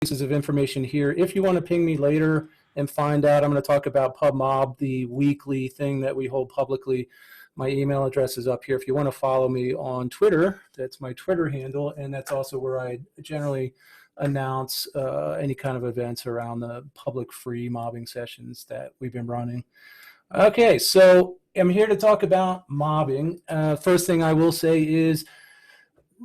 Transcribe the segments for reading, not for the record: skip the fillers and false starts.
pieces of information here. If you want to ping me later and find out, I'm going to talk about PubMob, the weekly thing that we hold publicly. My email address is up here. If you want to follow me on Twitter, that's my Twitter handle, and that's also where I generally announce any kind of events around the public free mobbing sessions that we've been running. Okay, so I'm here to talk about mobbing. First thing I will say is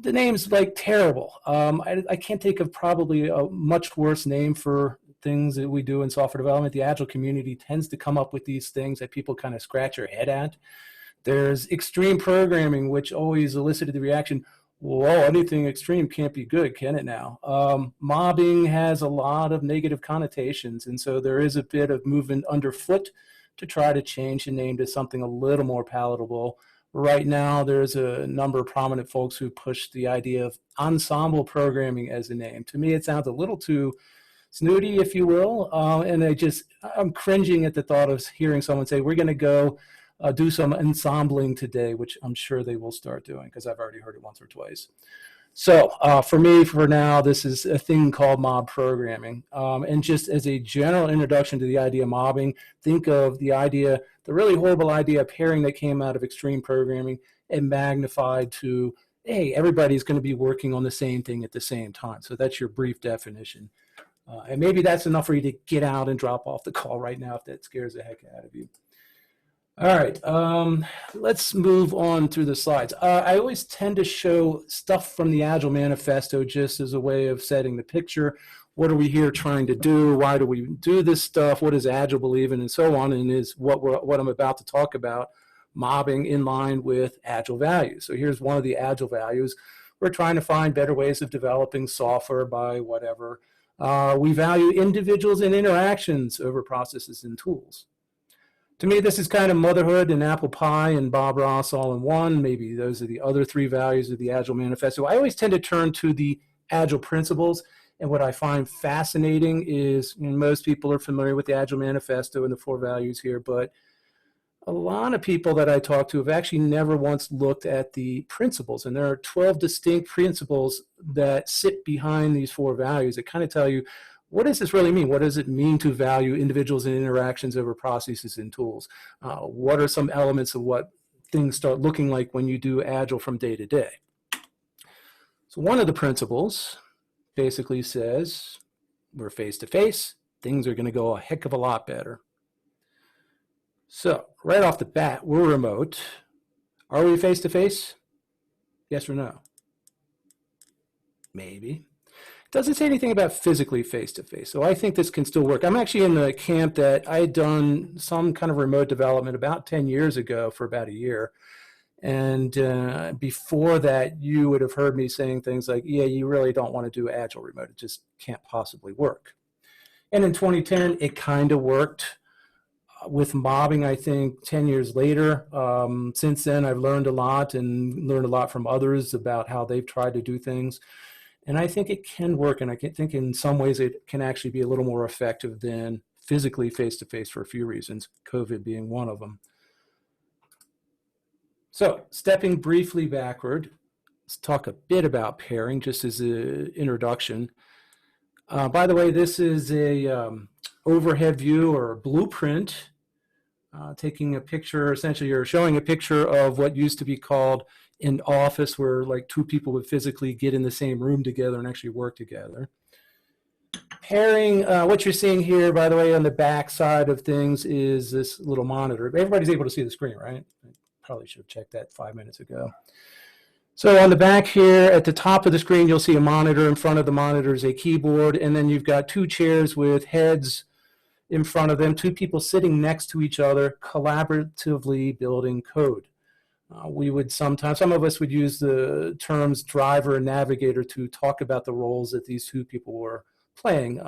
the name's like terrible. I can't think of probably a much worse name for things that we do in software development. The Agile community tends to come up with these things that people kind of scratch their head at. There's extreme programming, which always elicited the reaction, whoa, anything extreme can't be good, can it now? Mobbing has a lot of negative connotations, and so there is a bit of movement underfoot to try to change the name to something a little more palatable. Right now, there's a number of prominent folks who push the idea of ensemble programming as a name. To me, it sounds a little too snooty, if you will, and I'm cringing at the thought of hearing someone say, we're going to go do some ensembling today, which I'm sure they will start doing because I've already heard it once or twice. So for me, for now, this is a thing called mob programming. And just as a general introduction to the idea of mobbing, think of the really horrible idea of pairing that came out of extreme programming and magnified to, hey, everybody's going to be working on the same thing at the same time. So that's your brief definition. And maybe that's enough for you to get out and drop off the call right now if that scares the heck out of you. All right, let's move on through the slides. I always tend to show stuff from the Agile Manifesto just as a way of setting the picture. What are we here trying to do? Why do we do this stuff? What does Agile believe in, and so on? And is what I'm about to talk about mobbing in line with Agile values. So here's one of the Agile values. We're trying to find better ways of developing software by whatever. We value individuals and interactions over processes and tools. To me, this is kind of motherhood and apple pie and Bob Ross all in one. Maybe those are the other three values of the Agile Manifesto. I always tend to turn to the Agile principles. And what I find fascinating is, most people are familiar with the Agile Manifesto and the 4 values here, but a lot of people that I talk to have actually never once looked at the principles. And there are 12 distinct principles that sit behind these 4 values that kind of tell you, what does this really mean? What does it mean to value individuals and interactions over processes and tools? What are some elements of what things start looking like when you do Agile from day to day? So one of the principles basically says we're face-to-face, things are going to go a heck of a lot better. So right off the bat, we're remote. Are we face-to-face? Yes or no? Maybe. Doesn't say anything about physically face-to-face, so I think this can still work. I'm actually in the camp that I had done some kind of remote development about 10 years ago for about a year. And before that, you would have heard me saying things like, yeah, you really don't want to do Agile remote. It just can't possibly work. And in 2010, it kind of worked. With mobbing, I think 10 years later, since then, I've learned a lot and learned a lot from others about how they've tried to do things. And I think it can work, and I think in some ways it can actually be a little more effective than physically face-to-face for a few reasons, COVID being one of them. So stepping briefly backward, let's talk a bit about pairing just as an introduction. By the way, this is a overhead view or a blueprint, taking a picture, essentially you're showing a picture of what used to be called an office where like 2 people would physically get in the same room together and actually work together. Pairing, what you're seeing here, by the way, on the back side of things is this little monitor. Everybody's able to see the screen, right? I probably should have checked that 5 minutes ago. So on the back here, at the top of the screen, you'll see a monitor. In front of the monitor is a keyboard, and then you've got 2 chairs with heads in front of them, 2 people sitting next to each other, collaboratively building code. We would sometimes, some of us would use the terms driver and navigator to talk about the roles that these 2 people were playing.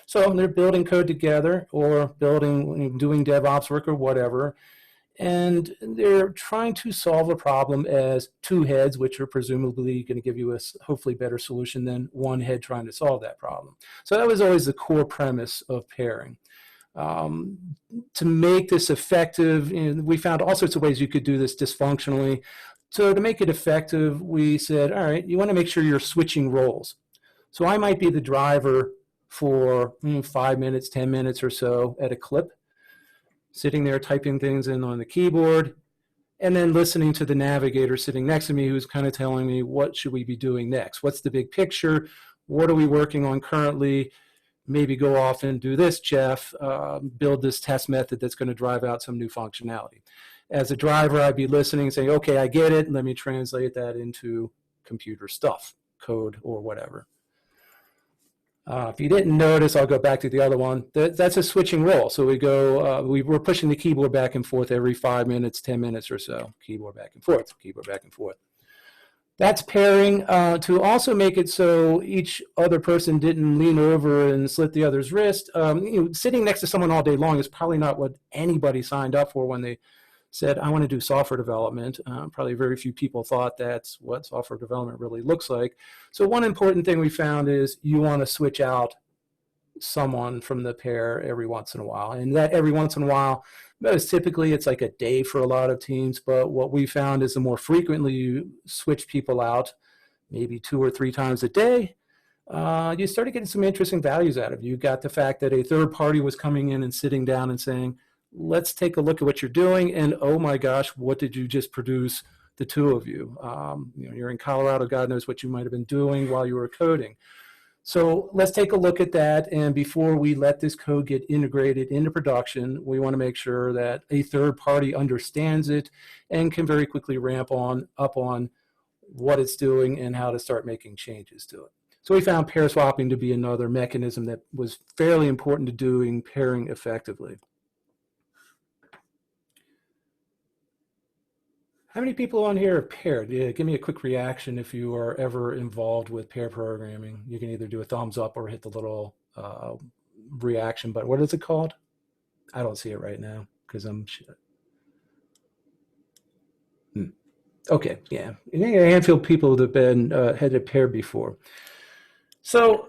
So they're building code together or doing DevOps work or whatever. And they're trying to solve a problem as 2 heads, which are presumably going to give you a hopefully better solution than 1 head trying to solve that problem. So that was always the core premise of pairing. To make this effective, we found all sorts of ways you could do this dysfunctionally. So to make it effective, we said, all right, you want to make sure you're switching roles. So I might be the driver for 5 minutes, 10 minutes or so at a clip, sitting there typing things in on the keyboard, and then listening to the navigator sitting next to me who's kind of telling me what should we be doing next? What's the big picture? What are we working on currently? Maybe go off and do this, Jeff, build this test method that's going to drive out some new functionality. As a driver, I'd be listening and saying, okay, I get it. Let me translate that into computer stuff, code or whatever. If you didn't notice, I'll go back to the other one. That's a switching role. So we go, we're pushing the keyboard back and forth every 5 minutes, 10 minutes or so. Keyboard back and forth, keyboard back and forth. That's pairing to also make it so each other person didn't lean over and slit the other's wrist. Sitting next to someone all day long is probably not what anybody signed up for when they said, I want to do software development. Probably very few people thought that's what software development really looks like. So one important thing we found is you want to switch out someone from the pair every once in a while. And that every once in a while, most typically it's like a day for a lot of teams. But what we found is the more frequently you switch people out, maybe 2 or 3 times a day, you started getting some interesting values out of it. You got the fact that a third party was coming in and sitting down and saying, let's take a look at what you're doing. And oh my gosh, what did you just produce, the two of you? You're in Colorado, God knows what you might have been doing while you were coding. So let's take a look at that. And before we let this code get integrated into production, we want to make sure that a third party understands it and can very quickly ramp up on what it's doing and how to start making changes to it. So we found pair swapping to be another mechanism that was fairly important to doing pairing effectively. How many people on here are paired? Yeah, give me a quick reaction if you are ever involved with pair programming. You can either do a thumbs up or hit the little reaction button. What is it called? I don't see it right now because I'm shit. Okay, yeah. A handful of people that have been had a pair before. So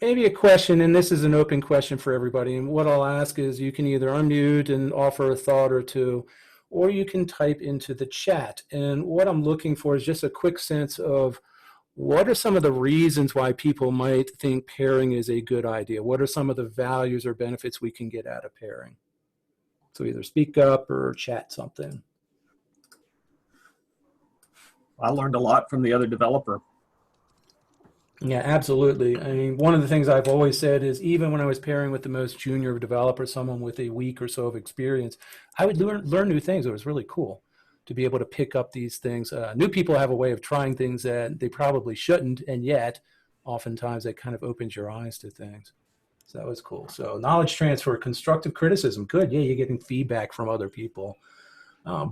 maybe a question, and this is an open question for everybody, and what I'll ask is you can either unmute and offer a thought or two, or you can type into the chat. And what I'm looking for is just a quick sense of what are some of the reasons why people might think pairing is a good idea? What are some of the values or benefits we can get out of pairing? So either speak up or chat something. I learned a lot from the other developer. Yeah, absolutely. I mean, one of the things I've always said is even when I was pairing with the most junior developer, someone with a week or so of experience, I would learn new things. It was really cool to be able to pick up these things. New people have a way of trying things that they probably shouldn't, and yet oftentimes that kind of opens your eyes to things. So that was cool. So knowledge transfer, constructive criticism, good. Yeah, you're getting feedback from other people.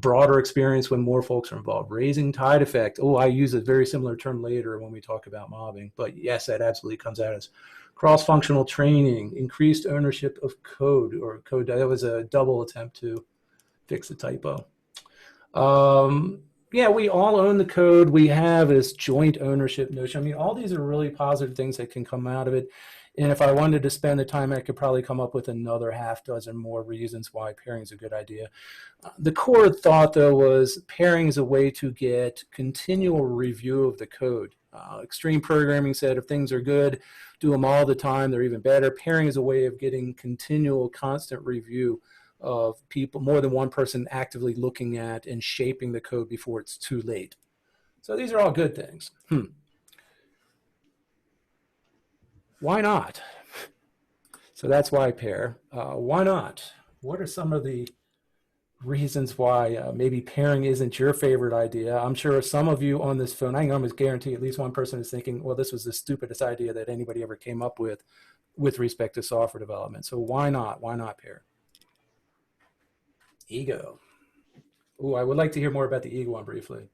Broader experience when more folks are involved. Raising tide effect. Oh, I use a very similar term later when we talk about mobbing. But yes, that absolutely comes out as cross-functional training, increased ownership of code or code. That was a double attempt to fix the typo. Yeah, we all own the code. We have this joint ownership notion. I mean, all these are really positive things that can come out of it. And if I wanted to spend the time, I could probably come up with another half dozen more reasons why pairing is a good idea. The core thought, though, was pairing is a way to get continual review of the code. Extreme programming said if things are good, do them all the time, they're even better. Pairing is a way of getting continual, constant review of people, more than one person actively looking at and shaping the code before it's too late. So these are all good things. Why not? So that's why pair. Why not? What are some of the reasons why maybe pairing isn't your favorite idea? I'm sure some of you on this phone, I can almost guarantee at least one person is thinking, well, this was the stupidest idea that anybody ever came up with respect to software development. So why not? Why not pair? Ego. Oh, I would like to hear more about the ego one briefly.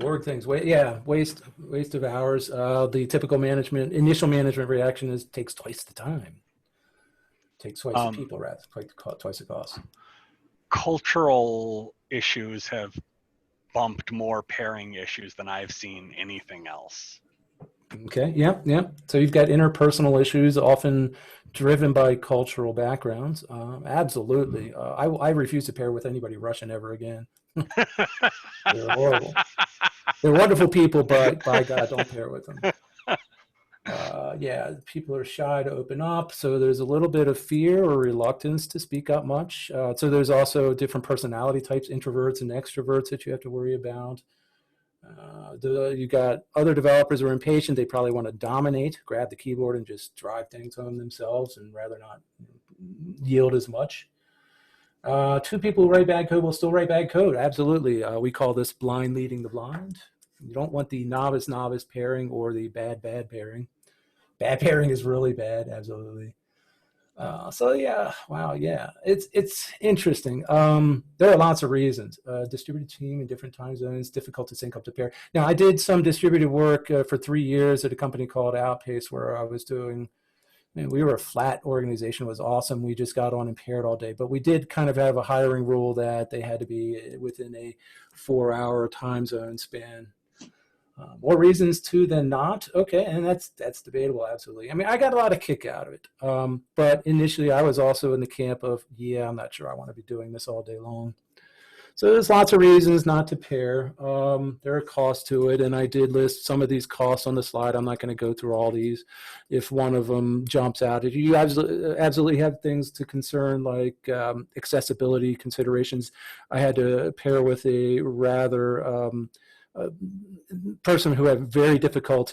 Org things, waste of hours. The typical initial management reaction is takes twice the time. Takes twice the people, rather, twice the cost. Cultural issues have bumped more pairing issues than I've seen anything else. Okay, yeah. So you've got interpersonal issues, often driven by cultural backgrounds. Absolutely. I refuse to pair with anybody Russian ever again. They're horrible. They're wonderful people, but by God, don't pair with them. Yeah, people are shy to open up, so there's a little bit of fear or reluctance to speak up much. So there's also different personality types, introverts and extroverts, that you have to worry about. You got other developers who are impatient. They probably want to dominate, grab the keyboard and just drive things home themselves and rather not yield as much. Two people who write bad code will still write bad code. Absolutely. We call this blind leading the blind. You don't want the novice pairing or the bad pairing. Bad pairing is really bad. Absolutely. So yeah, wow, yeah, it's interesting. There are lots of reasons. Distributed team in different time zones, difficult to sync up to pair. Now, I did some distributed work for 3 years at a company called Outpace, where I was doing. I mean, we were a flat organization. It was awesome. We just got on and paired all day. But we did kind of have a hiring rule that they had to be within a 4-hour time zone span. More reasons to than not. Okay, and that's debatable, absolutely. I mean, I got a lot of kick out of it. But initially, I was also in the camp of, yeah, I'm not sure I want to be doing this all day long. So there's lots of reasons not to pair. There are costs to it, and I did list some of these costs on the slide. I'm not going to go through all these. If one of them jumps out, if you absolutely have things to concern like accessibility considerations, I had to pair with a rather person who had very difficult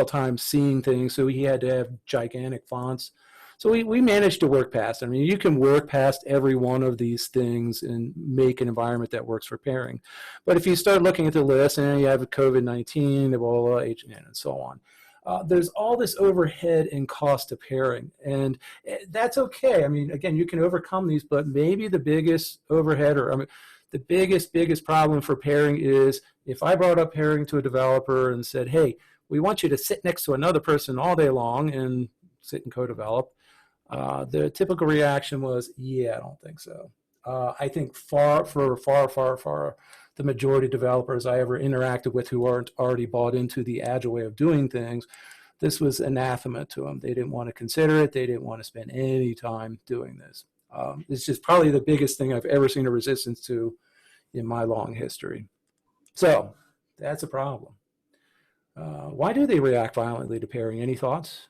time seeing things, so he had to have gigantic fonts. So we managed to work past. I mean, you can work past every one of these things and make an environment that works for pairing. But if you start looking at the list, and you have COVID-19, Ebola, H&N, and so on, there's all this overhead and cost to pairing, and that's okay. I mean, again, you can overcome these, but maybe the biggest overhead, or I mean, the biggest problem for pairing is if I brought up pairing to a developer and said, hey, we want you to sit next to another person all day long and sit and co-develop, the typical reaction was, yeah, I don't think so. I think far, the majority of developers I ever interacted with who aren't already bought into the Agile way of doing things, this was anathema to them. They didn't want to consider it. They didn't want to spend any time doing this. It's just probably the biggest thing I've ever seen a resistance to in my long history. So that's a problem. Why do they react violently to pairing? Any thoughts?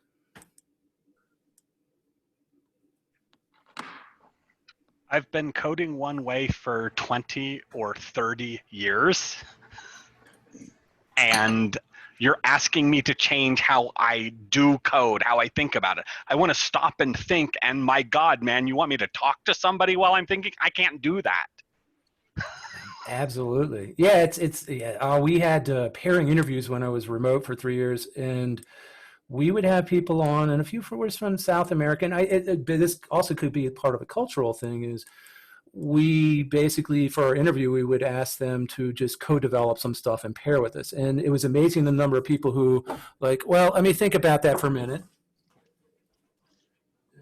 I've been coding one way for 20 or 30 years, and you're asking me to change how I do code, how I think about it. I want to stop and think, and my God, man, you want me to talk to somebody while I'm thinking? I can't do that. Absolutely. Yeah, we had pairing interviews when I was remote for 3 years, and we would have people on, and a few were from South America. And this also could be a part of a cultural thing, is we basically, for our interview, we would ask them to just co-develop some stuff and pair with us. And it was amazing the number of people who like, well, let me think about that for a minute.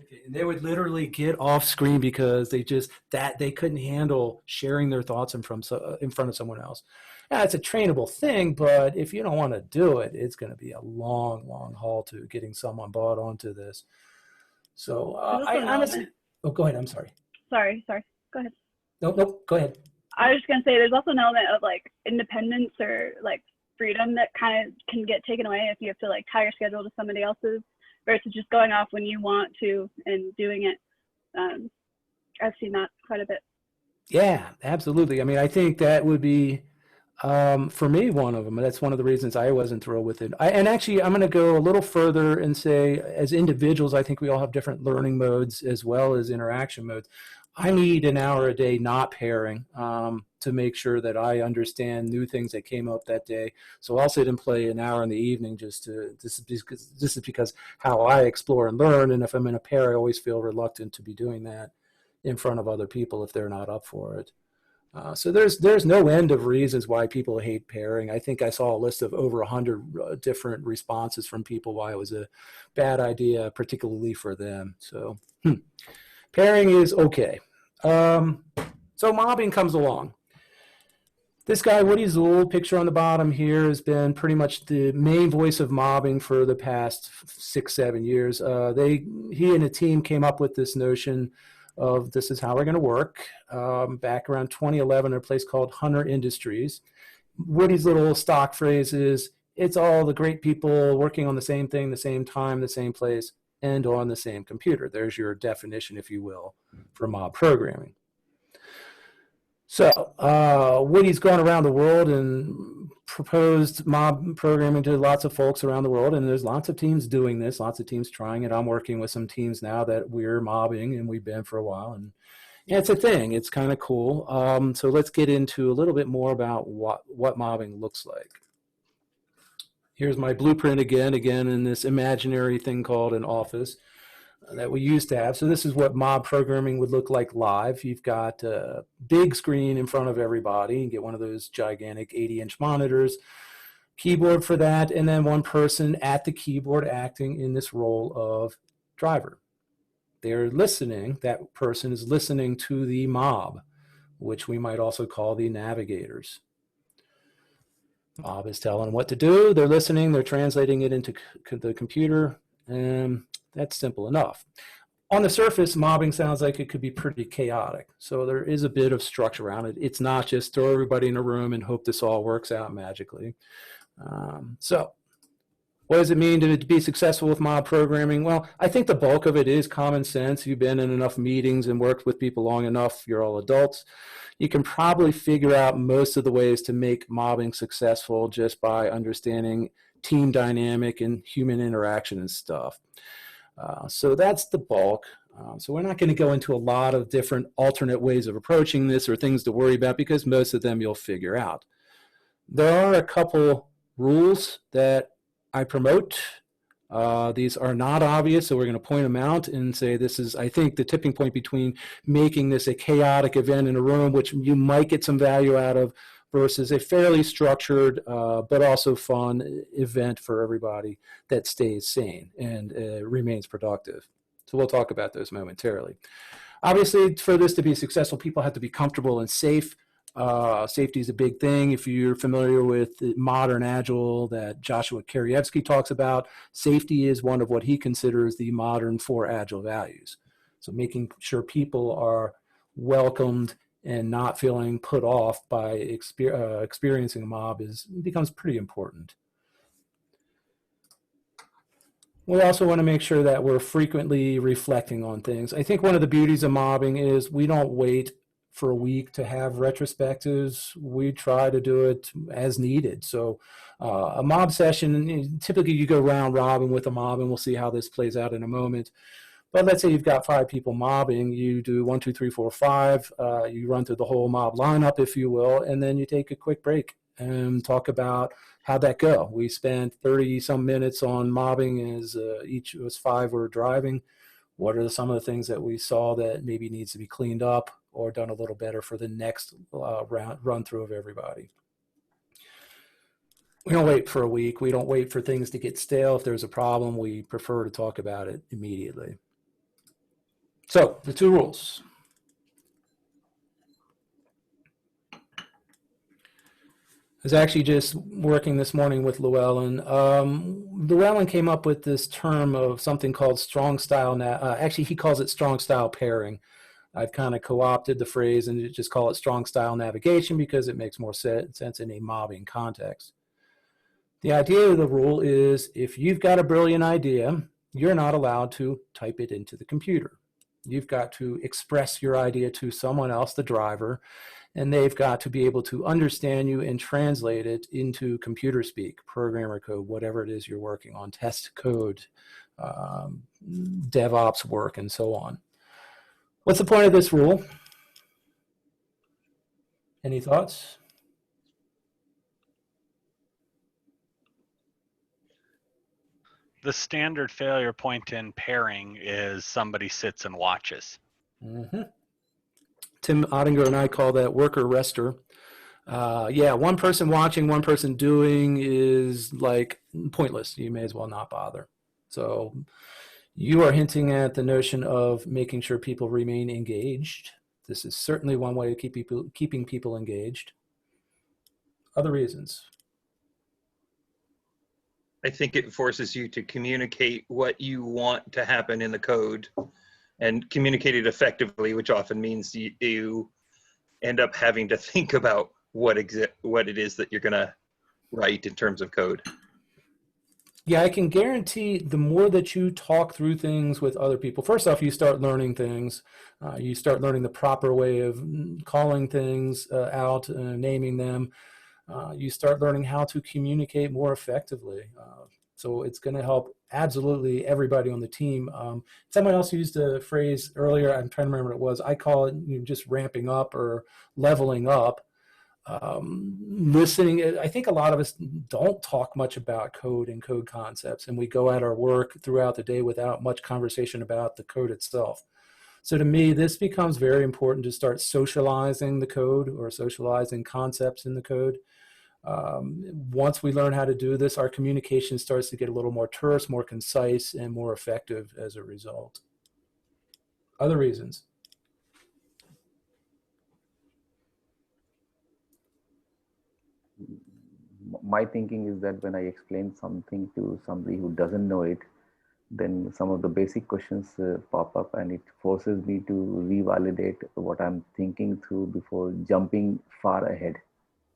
Okay. And they would literally get off screen because they couldn't handle sharing their thoughts in front of someone else. Now, it's a trainable thing, but if you don't want to do it, it's going to be a long, long haul to getting someone bought onto this. So I honestly, go ahead. I'm sorry. Sorry. Go ahead. Nope. Go ahead. I was just gonna say there's also an element of like independence or like freedom that kind of can get taken away if you have to like tie your schedule to somebody else's versus just going off when you want to and doing it. I've seen that quite a bit. Yeah, absolutely. I mean, I think that would be for me one of them. That's one of the reasons I wasn't thrilled with it. And actually, I'm going to go a little further and say, as individuals, I think we all have different learning modes as well as interaction modes. I need an hour a day not pairing to make sure that I understand new things that came up that day. So I'll sit and play an hour in the evening this is because how I explore and learn. And if I'm in a pair, I always feel reluctant to be doing that in front of other people if they're not up for it. So there's no end of reasons why people hate pairing. I think I saw a list of over 100 different responses from people why it was a bad idea, particularly for them. So pairing is okay. So mobbing comes along. This guy, Woody's little picture on the bottom here, has been pretty much the main voice of mobbing for the past 6-7 years. He and a team came up with this notion of this is how we're going to work. Back around 2011, at a place called Hunter Industries. Woody's little stock phrase is, it's all the great people working on the same thing, the same time, the same place, and on the same computer. There's your definition, if you will, for mob programming. So Woody's gone around the world and proposed mob programming to lots of folks around the world, and there's lots of teams doing this, lots of teams trying it. I'm working with some teams now that we're mobbing, and we've been for a while, and yeah, it's a thing. It's kind of cool. So let's get into a little bit more about what mobbing looks like. Here's my blueprint again in this imaginary thing called an office that we used to have. So this is what mob programming would look like live. You've got a big screen in front of everybody. You get one of those gigantic 80-inch monitors, keyboard for that, and then one person at the keyboard acting in this role of driver. They're listening, that person is listening to the mob, which we might also call the navigators. Mob is telling them what to do, they're listening, they're translating it into the computer, and that's simple enough. On the surface, mobbing sounds like it could be pretty chaotic. So there is a bit of structure around it. It's not just throw everybody in a room and hope this all works out magically. So what does it mean to be successful with mob programming? Well, I think the bulk of it is common sense. You've been in enough meetings and worked with people long enough. You're all adults. You can probably figure out most of the ways to make mobbing successful just by understanding team dynamic and human interaction and stuff. So that's the bulk. So we're not going to go into a lot of different alternate ways of approaching this or things to worry about because most of them you'll figure out. There are a couple rules that I promote. These are not obvious, so we're going to point them out and say this is, I think, the tipping point between making this a chaotic event in a room, which you might get some value out of, versus a fairly structured but also fun event for everybody that stays sane and remains productive. So we'll talk about those momentarily. Obviously, for this to be successful, people have to be comfortable and safe. Safety is a big thing. If you're familiar with the modern Agile that Joshua Karyevsky talks about, safety is one of what he considers the modern 4 Agile values. So making sure people are welcomed and not feeling put off by experiencing a mob becomes pretty important. We also want to make sure that we're frequently reflecting on things. I think one of the beauties of mobbing is we don't wait for a week to have retrospectives. We try to do it as needed. So a mob session, typically you go round robin with a mob, and we'll see how this plays out in a moment. But let's say you've got 5 people mobbing, you do 1, 2, 3, 4, 5, you run through the whole mob lineup, if you will, and then you take a quick break and talk about how'd that go. We spent 30 some minutes on mobbing as each of us 5 were driving. What are some of the things that we saw that maybe needs to be cleaned up or done a little better for the next run through of everybody? We don't wait for a week. We don't wait for things to get stale. If there's a problem, we prefer to talk about it immediately. So the 2 rules. I was actually just working this morning with Llewellyn. Llewellyn came up with this term of something called strong style. Actually, he calls it strong style pairing. I've kind of co-opted the phrase and just call it strong style navigation because it makes more sense in a mobbing context. The idea of the rule is if you've got a brilliant idea, you're not allowed to type it into the computer. You've got to express your idea to someone else, the driver, and they've got to be able to understand you and translate it into computer speak, programmer code, whatever it is you're working on, test code, DevOps work, and so on. What's the point of this rule? Any thoughts? The standard failure point in pairing is somebody sits and watches. Mm-hmm. Tim Ottinger and I call that worker rester. Yeah, one person watching, one person doing is like pointless. You may as well not bother. So you are hinting at the notion of making sure people remain engaged. This is certainly one way of keeping people engaged. Other reasons? I think it forces you to communicate what you want to happen in the code and communicate it effectively, which often means you end up having to think about what it is that you're going to write in terms of code. Yeah, I can guarantee the more that you talk through things with other people, first off, you start learning things. You start learning the proper way of calling things out, naming them. You start learning how to communicate more effectively. So it's going to help absolutely everybody on the team. Someone else used a phrase earlier, I'm trying to remember what it was. I call it just ramping up or leveling up. Listening, I think a lot of us don't talk much about code and code concepts, and we go at our work throughout the day without much conversation about the code itself. So to me, this becomes very important to start socializing the code or socializing concepts in the code. Once we learn how to do this, our communication starts to get a little more terse, more concise, and more effective as a result. Other reasons. My thinking is that when I explain something to somebody who doesn't know it, then some of the basic questions pop up, and it forces me to revalidate what I'm thinking through before jumping far ahead.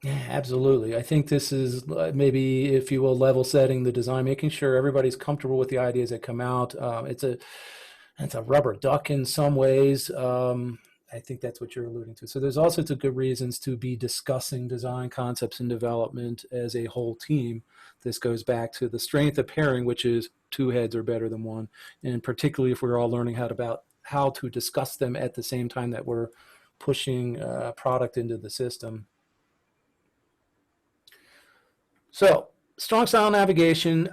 Yeah, absolutely. I think this is maybe, if you will, level setting the design, making sure everybody's comfortable with the ideas that come out. It's a rubber duck in some ways. I think that's what you're alluding to. So there's all sorts of good reasons to be discussing design concepts and development as a whole team. This goes back to the strength of pairing, which is two heads are better than one. And particularly if we're all learning how to discuss them at the same time that we're pushing product into the system. So strong style navigation.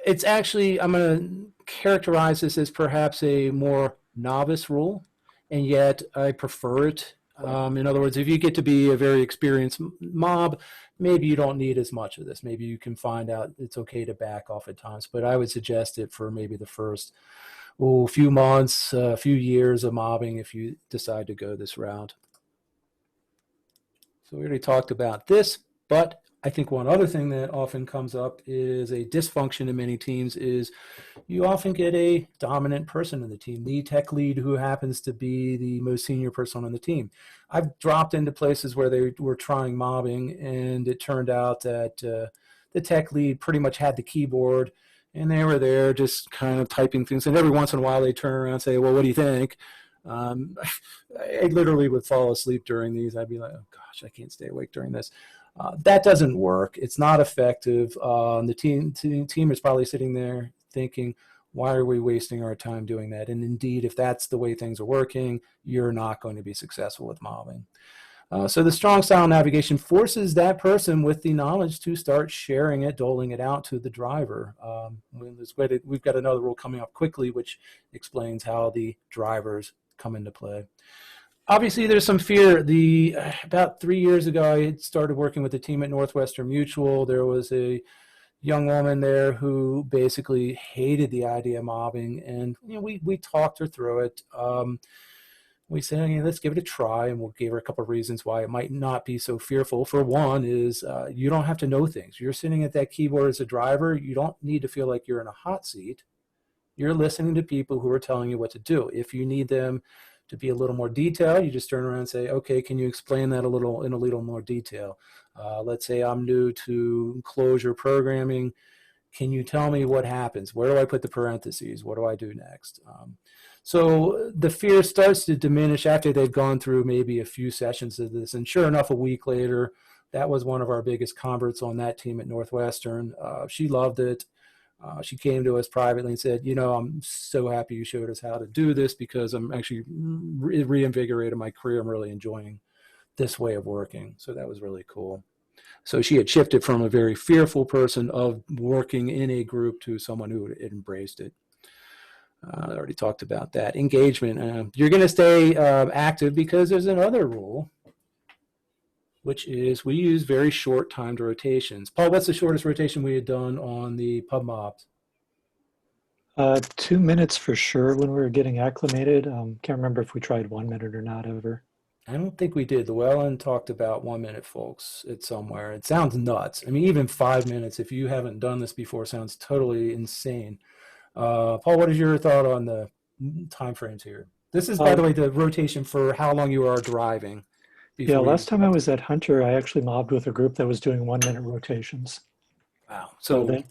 It's actually, I'm going to characterize this as perhaps a more novice rule, and yet I prefer it. In other words, if you get to be a very experienced mob, maybe you don't need as much of this. Maybe you can find out it's okay to back off at times, but I would suggest it for maybe the first few months, a few years of mobbing if you decide to go this route. So we already talked about this, but I think one other thing that often comes up is a dysfunction in many teams is you often get a dominant person in the team, the tech lead who happens to be the most senior person on the team. I've dropped into places where they were trying mobbing, and it turned out that the tech lead pretty much had the keyboard, and they were there just kind of typing things. And every once in a while they turn around and say, well, what do you think? I literally would fall asleep during these. I'd be like, oh gosh, I can't stay awake during this. That doesn't work. It's not effective. The team is probably sitting there thinking, why are we wasting our time doing that? And indeed, if that's the way things are working, you're not going to be successful with mobbing. So the strong style navigation forces that person with the knowledge to start sharing it, doling it out to the driver. We've got another rule coming up quickly, which explains how the drivers come into play. Obviously, there's some fear. About 3 years ago, I had started working with a team at Northwestern Mutual. There was a young woman there who basically hated the idea of mobbing, and we talked her through it. We said, hey, let's give it a try, and we'll give her a couple of reasons why it might not be so fearful. For one is you don't have to know things. You're sitting at that keyboard as a driver. You don't need to feel like you're in a hot seat. You're listening to people who are telling you what to do. If you need them to be a little more detailed, you just turn around and say, okay, can you explain that in a little more detail? Let's say I'm new to closure programming. Can you tell me what happens? Where do I put the parentheses? What do I do next? So the fear starts to diminish after they've gone through maybe a few sessions of this. And sure enough, a week later, that was one of our biggest converts on that team at Northwestern. She loved it. She came to us privately and said, I'm so happy you showed us how to do this because I'm actually reinvigorated my career. I'm really enjoying this way of working. So that was really cool. So she had shifted from a very fearful person of working in a group to someone who had embraced it. I already talked about that. Engagement. You're going to stay active because there's another rule, which is we use very short timed rotations. Paul, what's the shortest rotation we had done on the pub mobs? 2 minutes for sure when we were getting acclimated. Can't remember if we tried 1 minute or not ever. I don't think we did. Llewellyn talked about 1 minute, folks. It's somewhere. It sounds nuts. I mean, even 5 minutes, if you haven't done this before, sounds totally insane. Paul, what is your thought on the timeframes here. This is, by the way, the rotation for how long you are driving. Yeah, last time I was at Hunter, I actually mobbed with a group that was doing 1 minute rotations. Wow. So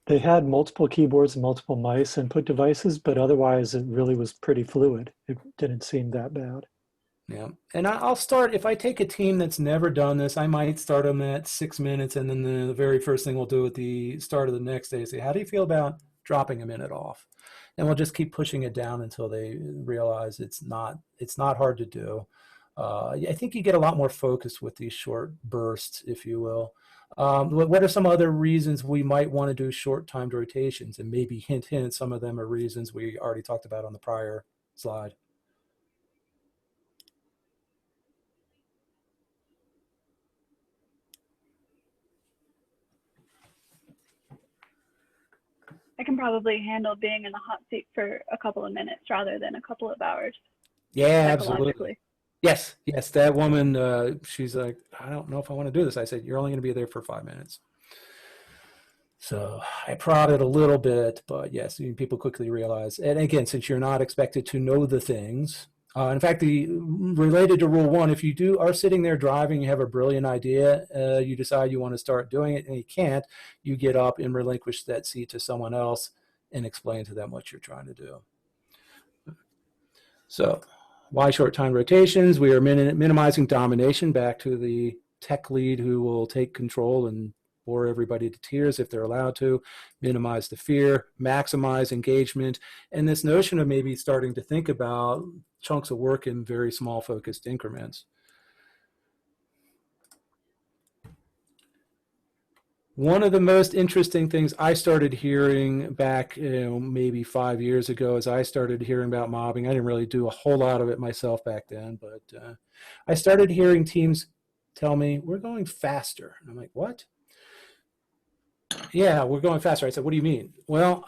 they had multiple keyboards and multiple mice and input devices, but otherwise it really was pretty fluid. It didn't seem that bad. Yeah. And I'll start, if I take a team that's never done this, I might start them at 6 minutes. And then the very first thing we'll do at the start of the next day is say, how do you feel about dropping a minute off? And we'll just keep pushing it down until they realize it's not hard to do. I think you get a lot more focus with these short bursts, if you will. What are some other reasons we might want to do short timed rotations? And maybe hint, some of them are reasons we already talked about on the prior slide. I can probably handle being in the hot seat for a couple of minutes rather than a couple of hours. Yeah, absolutely. Yes, that woman, she's like, I don't know if I want to do this. I said, you're only going to be there for 5 minutes. So I prodded a little bit, but yes, people quickly realize. And again, since you're not expected to know the things, in fact, related to rule 1, if you are sitting there driving, you have a brilliant idea, you decide you want to start doing it and you can't, you get up and relinquish that seat to someone else and explain to them what you're trying to do. So why short time rotations? We are minimizing domination, back to the tech lead who will take control and bore everybody to tears if they're allowed to, minimize the fear, maximize engagement, and this notion of maybe starting to think about chunks of work in very small focused increments. One of the most interesting things I started hearing back, maybe 5 years ago, as I started hearing about mobbing, I didn't really do a whole lot of it myself back then, but I started hearing teams tell me, we're going faster. And I'm like, what? Yeah, we're going faster. I said, what do you mean? Well,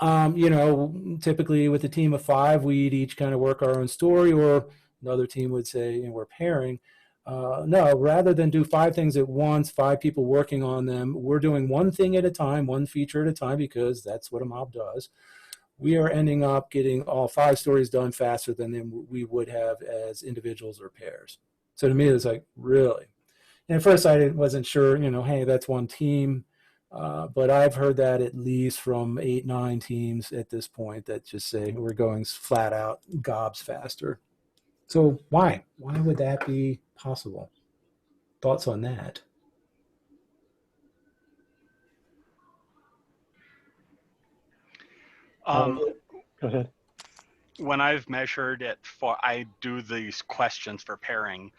typically with a team of 5, we'd each kind of work our own story, or another team would say, we're pairing. No, rather than do 5 things at once, 5 people working on them, we're doing one thing at a time, one feature at a time, because that's what a mob does. We are ending up getting all 5 stories done faster than we would have as individuals or pairs. So to me, it was like, really? And at first I wasn't sure, hey, that's one team. But I've heard that at least from 8, 9 teams at this point that just say we're going flat out gobs faster. So why? Why would that be possible? Thoughts on that? Go ahead. When I've measured it I do these questions for pairing.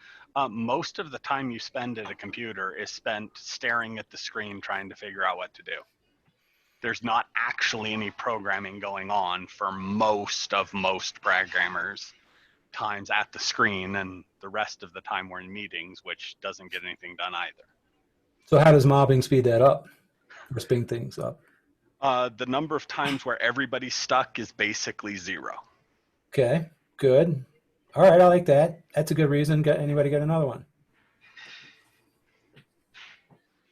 Most of the time you spend at a computer is spent staring at the screen trying to figure out what to do. There's not actually any programming going on for most programmers' times at the screen, and the rest of the time we're in meetings, which doesn't get anything done either. So how does mobbing speed that up or speed things up? The number of times where everybody's stuck is basically 0. Okay, good. All right, I like that. That's a good reason. Anybody got another one?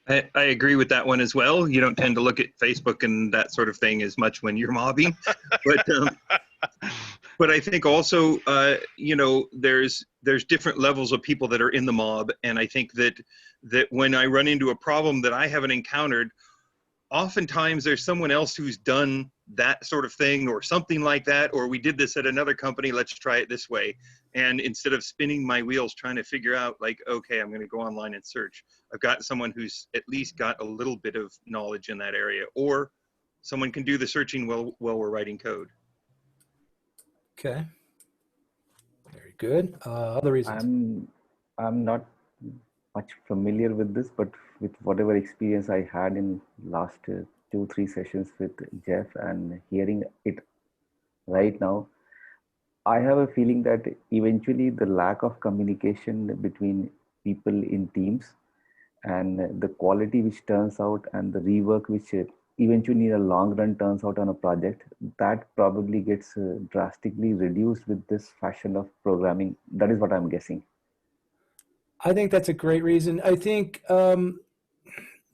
I agree with that one as well. You don't tend to look at Facebook and that sort of thing as much when you're mobbing, but I think also, there's different levels of people that are in the mob, and I think that when I run into a problem that I haven't encountered, oftentimes there's someone else who's done that sort of thing or something like that, or we did this at another company, let's try it this way. And instead of spinning my wheels trying to figure out, like, okay, I'm going to go online and search, I've got someone who's at least got a little bit of knowledge in that area, or someone can do the searching while we're writing code. Okay. Very good. Other reasons? I'm not much familiar with this, but with whatever experience I had in last 2-3 sessions with Jeff and hearing it right now, I have a feeling that eventually the lack of communication between people in teams and the quality which turns out and the rework which eventually in a long run turns out on a project, that probably gets drastically reduced with this fashion of programming. That is what I'm guessing. I think that's a great reason. I think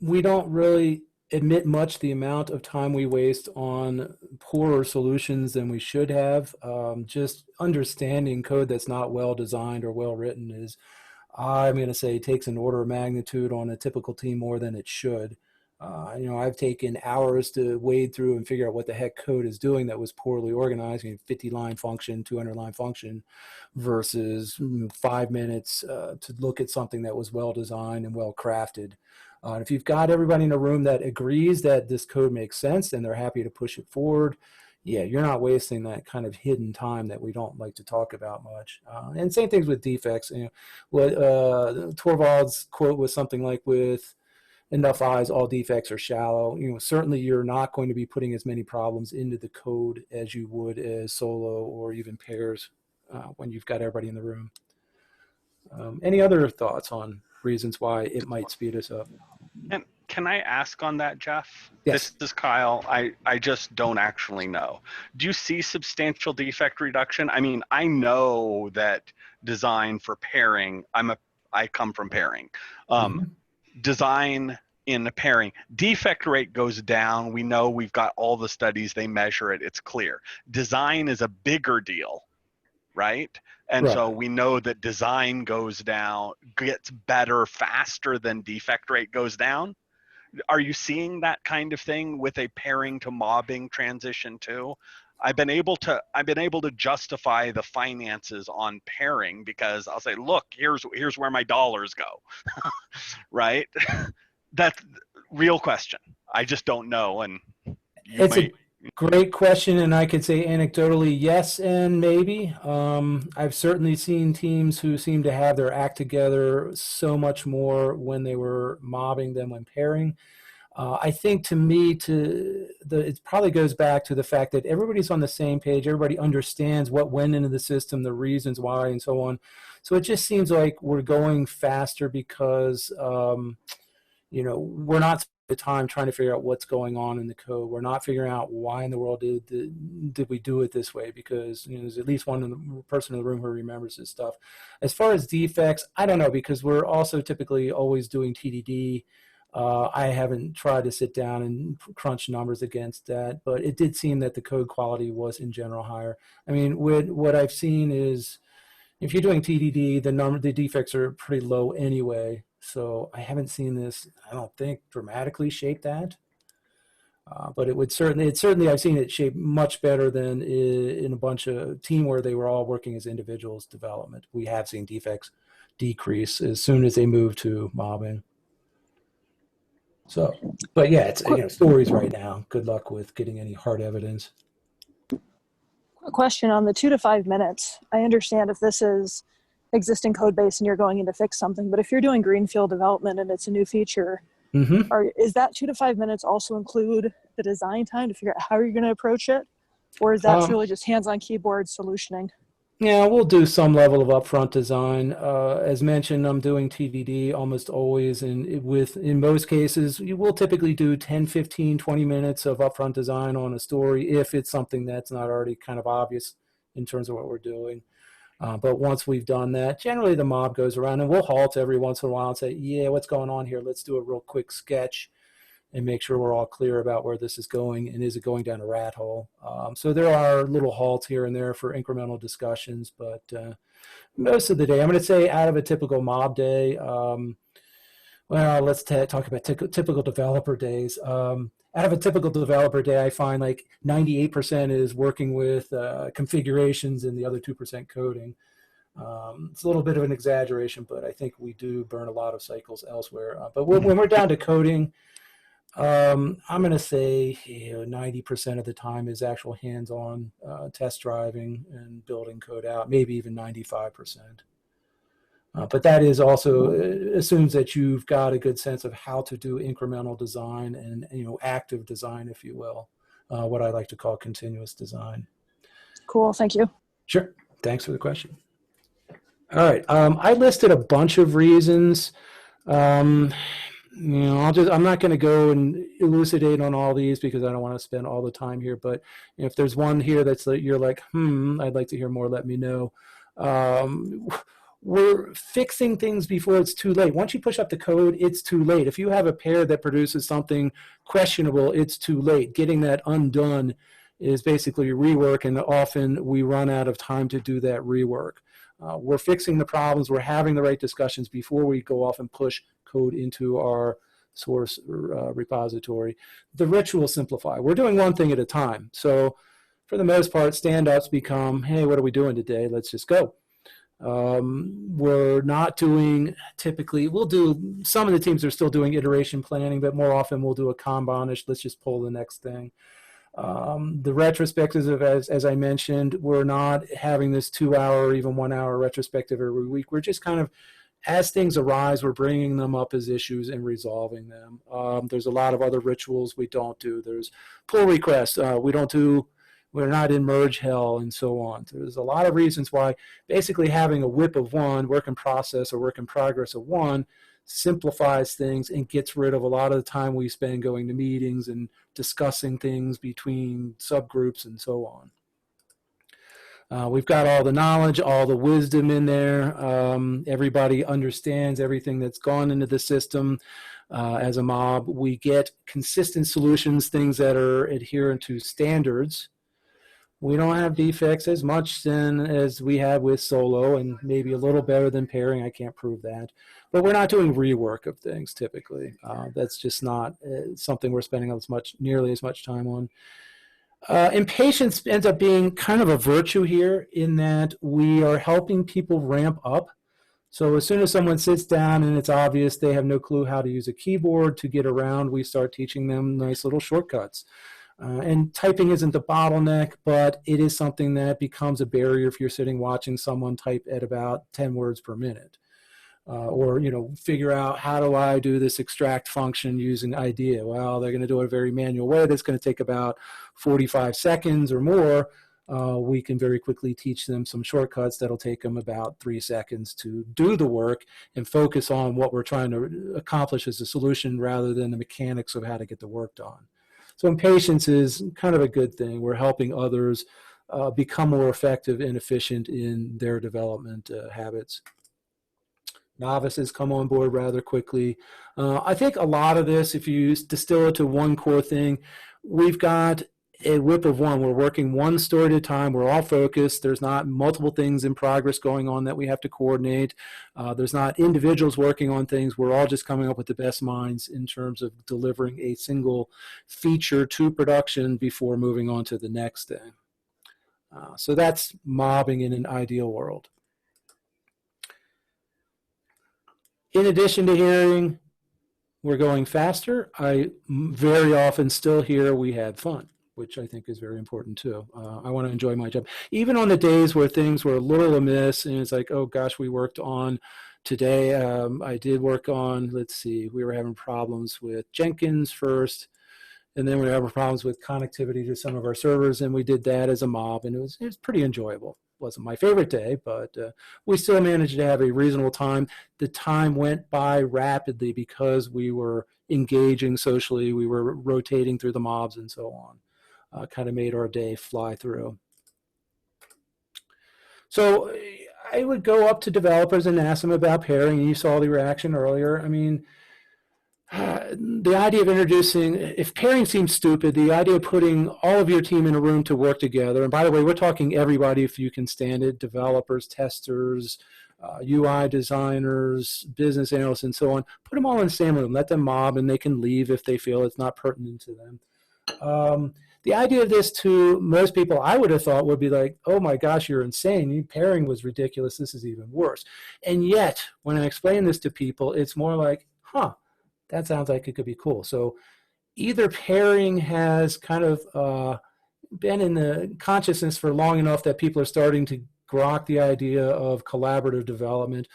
we don't really admit much the amount of time we waste on poorer solutions than we should have. Just understanding code that's not well designed or well written is, I'm going to say, takes an order of magnitude on a typical team more than it should. I've taken hours to wade through and figure out what the heck code is doing that was poorly organized. 50-line function, 200-line function, versus 5 minutes to look at something that was well designed and well crafted. If you've got everybody in a room that agrees that this code makes sense and they're happy to push it forward, yeah, you're not wasting that kind of hidden time that we don't like to talk about much. And same things with defects. What Torvald's quote was something like, with enough eyes, all defects are shallow. Certainly you're not going to be putting as many problems into the code as you would as solo or even pairs when you've got everybody in the room. Any other thoughts on reasons why it might speed us up? And can I ask on that, Jeff? Yes. This is Kyle. I just don't actually know. Do you see substantial defect reduction? I mean, I know that design for pairing, I come from pairing. Design in the pairing, defect rate goes down. We know, we've got all the studies, they measure it, it's clear. Design is a bigger deal, right? And Right. so we know that design goes down, gets better faster than defect rate goes down. Are you seeing that kind of thing with a pairing to mobbing transition too? I've been able to justify the finances on pairing because I'll say, look, here's where my dollars go, right? That's real question. I just don't know, and It's a great question, and I could say anecdotally yes and maybe. I've certainly seen teams who seem to have their act together so much more when they were mobbing than when pairing. I think, to me, it probably goes back to the fact that everybody's on the same page. Everybody understands what went into the system, the reasons why, and so on. So it just seems like we're going faster because we're not the time trying to figure out what's going on in the code. We're not figuring out why in the world did we do it this way, because there's at least one person in the room who remembers this stuff. As far as defects, I don't know, because we're also typically always doing TDD. I haven't tried to sit down and crunch numbers against that, but it did seem that the code quality was in general higher. I mean, what I've seen is, if you're doing TDD, the defects are pretty low anyway. So I haven't seen this, I don't think, dramatically shape that. But it certainly I've seen it shape much better than in a bunch of team where they were all working as individuals development. We have seen defects decrease as soon as they move to mobbing. So, but yeah, it's stories right now. Good luck with getting any hard evidence. Quick question on the 2 to 5 minutes. I understand if this is existing code base and you're going in to fix something, but if you're doing greenfield development and it's a new feature, is that 2 to 5 minutes also include the design time to figure out how you're going to approach it? Or is that truly just hands-on keyboard solutioning? Yeah, we'll do some level of upfront design. As mentioned, I'm doing TDD almost always, and in most cases, you will typically do 10, 15, 20 minutes of upfront design on a story if it's something that's not already kind of obvious in terms of what we're doing. But once we've done that, generally the mob goes around, and we'll halt every once in a while and say, yeah, what's going on here? Let's do a real quick sketch and make sure we're all clear about where this is going, and is it going down a rat hole? So there are little halts here and there for incremental discussions, but most of the day, I'm going to say out of a typical mob day, let's talk about typical developer days. Out of a typical developer day, I find like 98% is working with configurations and the other 2% coding. It's a little bit of an exaggeration, but I think we do burn a lot of cycles elsewhere. But when we're down to coding, I'm going to say 90% of the time is actual hands-on test driving and building code out, maybe even 95%. But that is also assumes that you've got a good sense of how to do incremental design and active design, if you will, what I like to call continuous design. Cool, thank you. Sure, thanks for the question. All right, I listed a bunch of reasons. I'm not going to go and elucidate on all these because I don't want to spend all the time here. But if there's one here that's you're like, I'd like to hear more, let me know. we're fixing things before it's too late. Once you push up the code, it's too late. If you have a pair that produces something questionable, it's too late. Getting that undone is basically rework, and often we run out of time to do that rework. We're fixing the problems. We're having the right discussions before we go off and push code into our source repository. The rituals simplify. We're doing one thing at a time. So for the most part, stand-ups become, hey, what are we doing today? Let's just go. We're not doing, typically, we'll do, some of the teams are still doing iteration planning, but more often we'll do a Kanban-ish, let's just pull the next thing. The retrospectives, as I mentioned, we're not having this 2-hour or even 1-hour retrospective every week. We're just kind of, as things arise, we're bringing them up as issues and resolving them. There's a lot of other rituals we don't do. There's pull requests. We're not in merge hell and so on. So there's a lot of reasons why basically having a WIP of one, work in process or work in progress of one, simplifies things and gets rid of a lot of the time we spend going to meetings and discussing things between subgroups and so on. We've got all the knowledge, all the wisdom in there. Everybody understands everything that's gone into the system. As a mob, we get consistent solutions, things that are adherent to standards. We don't have defects as much as we have with solo, and maybe a little better than pairing. I can't prove that. But we're not doing rework of things typically. That's just not something we're spending nearly as much time on. Impatience ends up being kind of a virtue here in that we are helping people ramp up. So as soon as someone sits down and it's obvious they have no clue how to use a keyboard to get around, we start teaching them nice little shortcuts. And typing isn't the bottleneck, but it is something that becomes a barrier if you're sitting watching someone type at about 10 words per minute. Or, figure out, how do I do this extract function using IDEA? Well, they're going to do it a very manual way. That's going to take about 45 seconds or more. We can very quickly teach them some shortcuts that'll take them about 3 seconds to do the work and focus on what we're trying to accomplish as a solution rather than the mechanics of how to get the work done. So impatience is kind of a good thing. We're helping others become more effective and efficient in their development habits. Novices come on board rather quickly. I think a lot of this, if you distill it to one core thing, we've got a whip of one. We're working one story at a time. We're all focused. There's not multiple things in progress going on that we have to coordinate. There's not individuals working on things. We're all just coming up with the best minds in terms of delivering a single feature to production before moving on to the next thing. So that's mobbing in an ideal world. In addition to hearing we're going faster, I very often still hear we had fun, which I think is very important too. I want to enjoy my job. Even on the days where things were a little amiss and it's like, oh gosh, we worked on today. I did work on, let's see, we were having problems with Jenkins first, and then we were having problems with connectivity to some of our servers, and we did that as a mob, and it was pretty enjoyable. Wasn't my favorite day, but we still managed to have a reasonable time. The time went by rapidly because we were engaging socially, we were rotating through the mobs and so on. Kind of made our day fly through. So I would go up to developers and ask them about pairing, and you saw the reaction earlier. I mean, the idea of introducing, if pairing seems stupid, the idea of putting all of your team in a room to work together, and by the way, we're talking everybody if you can stand it, developers, testers, UI designers, business analysts, and so on, put them all in the same room, let them mob, and they can leave if they feel it's not pertinent to them. The idea of this to most people, I would have thought would be like, oh my gosh, you're insane. Pairing was ridiculous. This is even worse. And yet, when I explain this to people, it's more like, huh, that sounds like it could be cool. So either pairing has kind of been in the consciousness for long enough that people are starting to grok the idea of collaborative development.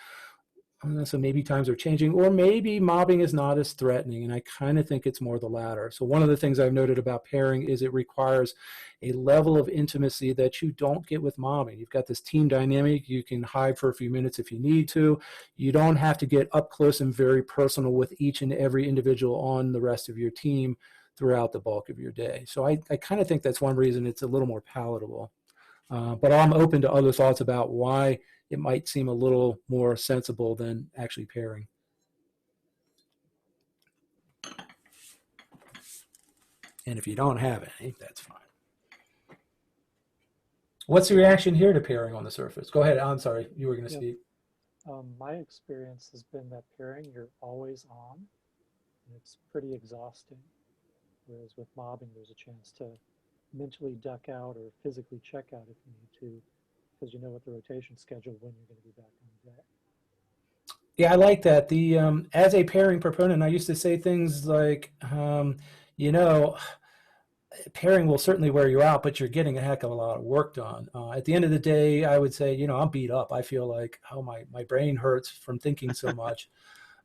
So maybe times are changing, or maybe mobbing is not as threatening, and I kind of think it's more the latter. So one of the things I've noted about pairing is it requires a level of intimacy that you don't get with mobbing. You've got this team dynamic. You can hide for a few minutes if you need to. You don't have to get up close and very personal with each and every individual on the rest of your team throughout the bulk of your day. So I kind of think that's one reason it's a little more palatable. But I'm open to other thoughts about why it might seem a little more sensible than actually pairing. And if you don't have any, that's fine. What's the reaction here to pairing on the surface? Go ahead. I'm sorry, you were going to speak. My experience has been that pairing, you're always on, and it's pretty exhausting. Whereas with mobbing, there's a chance to mentally duck out or physically check out if you need to, because you know what the rotation schedule when you're going to be back on the deck. Yeah, I like that. The as a pairing proponent, I used to say things like, you know, pairing will certainly wear you out, but you're getting a heck of a lot of work done. At the end of the day, I would say, you know, I'm beat up. I feel like, oh, my brain hurts from thinking so much.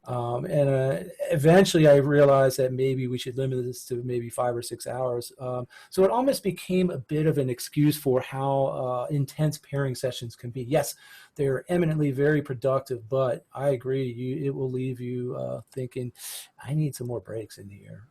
And eventually I realized that maybe we should limit this to maybe 5 or 6 hours. So it almost became a bit of an excuse for how intense pairing sessions can be. Yes, they're eminently very productive, but I agree, it will leave you thinking, I need some more breaks in here.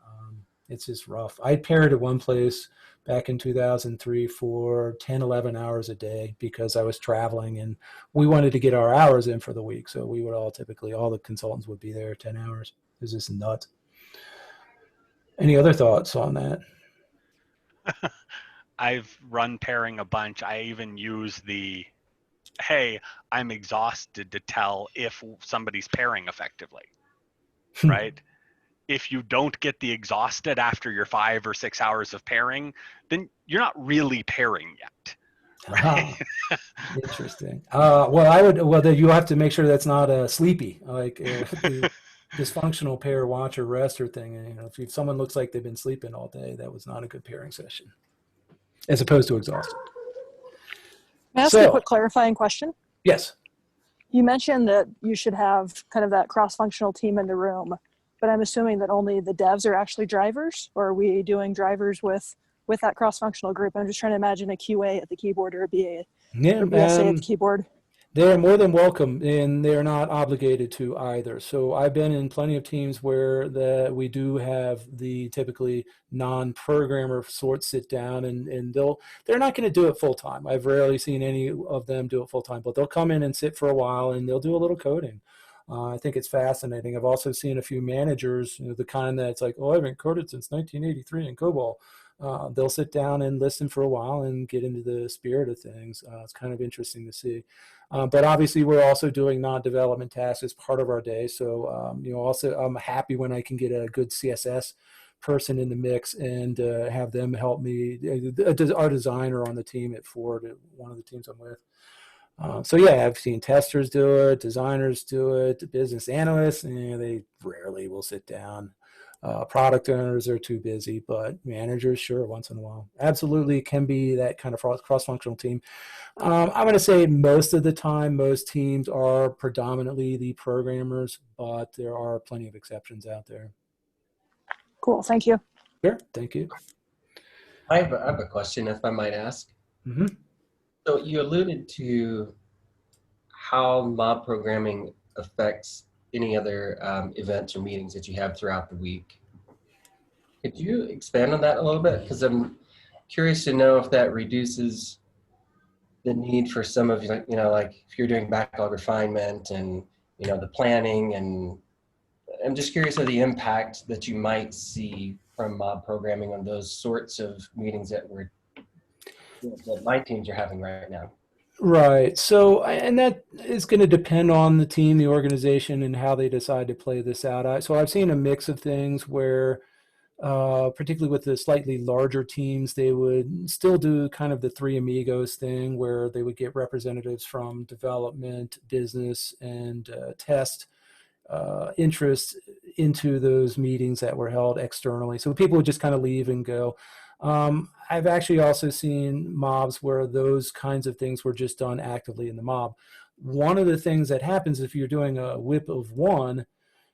It's just rough. I paired at one place back in 2003 for 10, 11 hours a day because I was traveling and we wanted to get our hours in for the week. So we would all the consultants would be there 10 hours. It was just nuts. Any other thoughts on that? I've run pairing a bunch. I even use hey, I'm exhausted to tell if somebody's pairing effectively, right? If you don't get the exhausted after your 5 or 6 hours of pairing, then you're not really pairing yet. Right? Interesting. Then you have to make sure that's not sleepy, like the dysfunctional pair watch or rest or thing. You know, if someone looks like they've been sleeping all day, that was not a good pairing session, as opposed to exhausted. May I ask a quick clarifying question? Yes. You mentioned that you should have kind of that cross-functional team in the room, but I'm assuming that only the devs are actually drivers, or are we doing drivers with that cross-functional group? I'm just trying to imagine a QA at the keyboard or a BA or BSA at the keyboard. They're more than welcome, and they're not obligated to either. So I've been in plenty of teams where we do have the typically non-programmer sort sit down, and they're not going to do it full time. I've rarely seen any of them do it full time, but they'll come in and sit for a while, and they'll do a little coding. I think it's fascinating. I've also seen a few managers, you know, the kind that's like, oh, I haven't coded since 1983 in COBOL. They'll sit down and listen for a while and get into the spirit of things. It's kind of interesting to see. But obviously, we're also doing non-development tasks as part of our day. So, you know, also I'm happy when I can get a good CSS person in the mix and have them help me. Our designer on the team at Ford, one of the teams I'm with. So yeah, I've seen testers do it, designers do it, business analysts, and they rarely will sit down. Product owners are too busy, but managers, sure, once in a while. Absolutely can be that kind of cross-functional team. I'm going to say most of the time, most teams are predominantly the programmers, but there are plenty of exceptions out there. Cool, thank you. Sure, thank you. I have a question, if I might ask. Mm-hmm. So you alluded to how mob programming affects any other events or meetings that you have throughout the week. Could you expand on that a little bit? Because I'm curious to know if that reduces the need for some of, you know, like if you're doing backlog refinement and, you know, the planning, and I'm just curious of the impact that you might see from mob programming on those sorts of meetings that my teams are having right now. Right. So, and that is going to depend on the team, the organization, and how they decide to play this out. So I've seen a mix of things where, particularly with the slightly larger teams, they would still do kind of the three amigos thing where they would get representatives from development, business, and test interest into those meetings that were held externally. So people would just kind of leave and go. I've actually also seen mobs where those kinds of things were just done actively in the mob. One of the things that happens if you're doing a whip of one,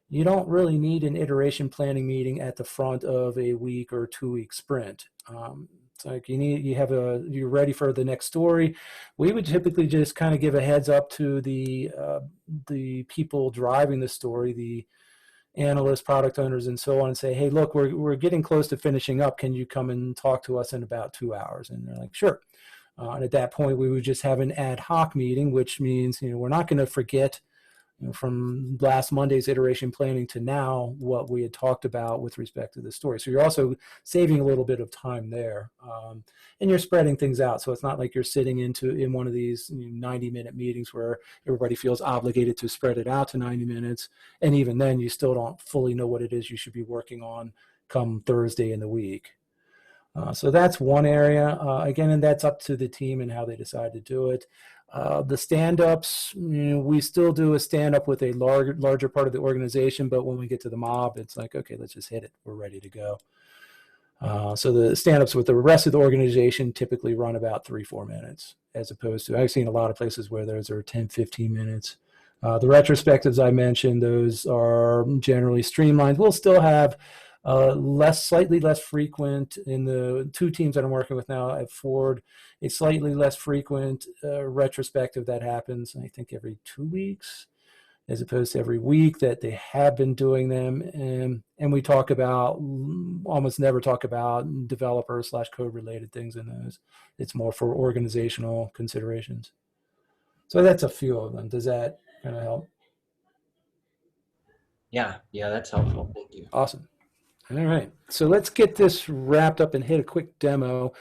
you don't really need an iteration planning meeting at the front of a week or 2 week sprint. It's like you're ready for the next story. We would typically just kind of give a heads up to the people driving the story, the analysts, product owners, and so on, and say, hey, look, we're getting close to finishing up. Can you come and talk to us in about 2 hours? And they're like, sure. And at that point, we would just have an ad hoc meeting, which means, we're not going to forget from last Monday's iteration planning to now what we had talked about with respect to the story. So you're also saving a little bit of time there, and you're spreading things out. So it's not like you're sitting in one of these 90-minute meetings where everybody feels obligated to spread it out to 90 minutes. And even then, you still don't fully know what it is you should be working on come Thursday in the week. So that's one area. Again, and that's up to the team and how they decide to do it. The stand-ups, we still do a stand-up with a larger part of the organization, but when we get to the mob, it's like, okay, let's just hit it. We're ready to go. So the stand-ups with the rest of the organization typically run about 3-4 minutes, as opposed to, I've seen a lot of places where those are 10-15 minutes. The retrospectives I mentioned, those are generally streamlined. We'll still have slightly less frequent in the two teams that I'm working with now at Ford, a slightly less frequent retrospective that happens, I think, every 2 weeks, as opposed to every week that they have been doing them. And we almost never talk about developer/code related things in those. It's more for organizational considerations. So that's a few of them. Does that kind of help? Yeah, that's helpful. Thank you. Awesome. All right, so let's get this wrapped up and hit a quick demo.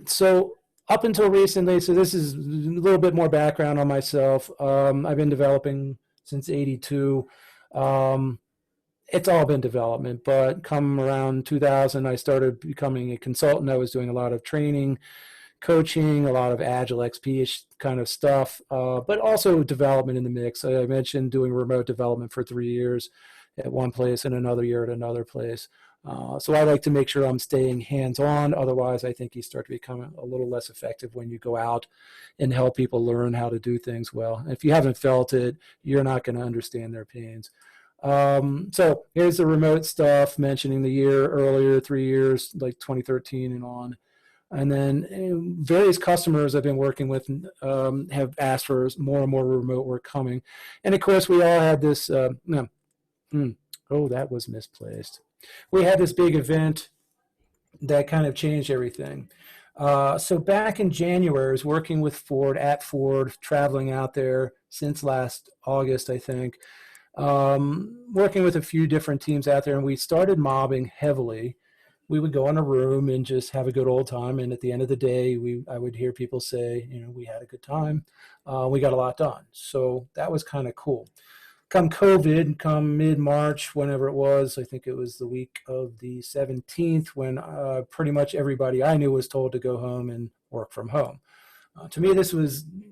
So up until recently, so this is a little bit more background on myself. I've been developing since '82. It's all been development, but come around 2000, I started becoming a consultant. I was doing a lot of training, coaching, a lot of Agile XP-ish kind of stuff, but also development in the mix. I mentioned doing remote development for 3 years at one place and another year at another place. So I like to make sure I'm staying hands-on. Otherwise, I think you start to become a little less effective when you go out and help people learn how to do things well. If you haven't felt it, you're not going to understand their pains. So here's the remote stuff, mentioning the year earlier, 3 years, like 2013 and on. And then various customers I've been working with have asked for more and more remote work coming. And of course, we all had this, that was misplaced. We had this big event that kind of changed everything. So back in January, I was working with at Ford, traveling out there since last August, I think, working with a few different teams out there, and we started mobbing heavily. We would go in a room and just have a good old time. And at the end of the day, I would hear people say, we had a good time. We got a lot done. So that was kind of cool. Come COVID, come mid-March, whenever it was, I think it was the week of the 17th, when pretty much everybody I knew was told to go home and work from home. To me, this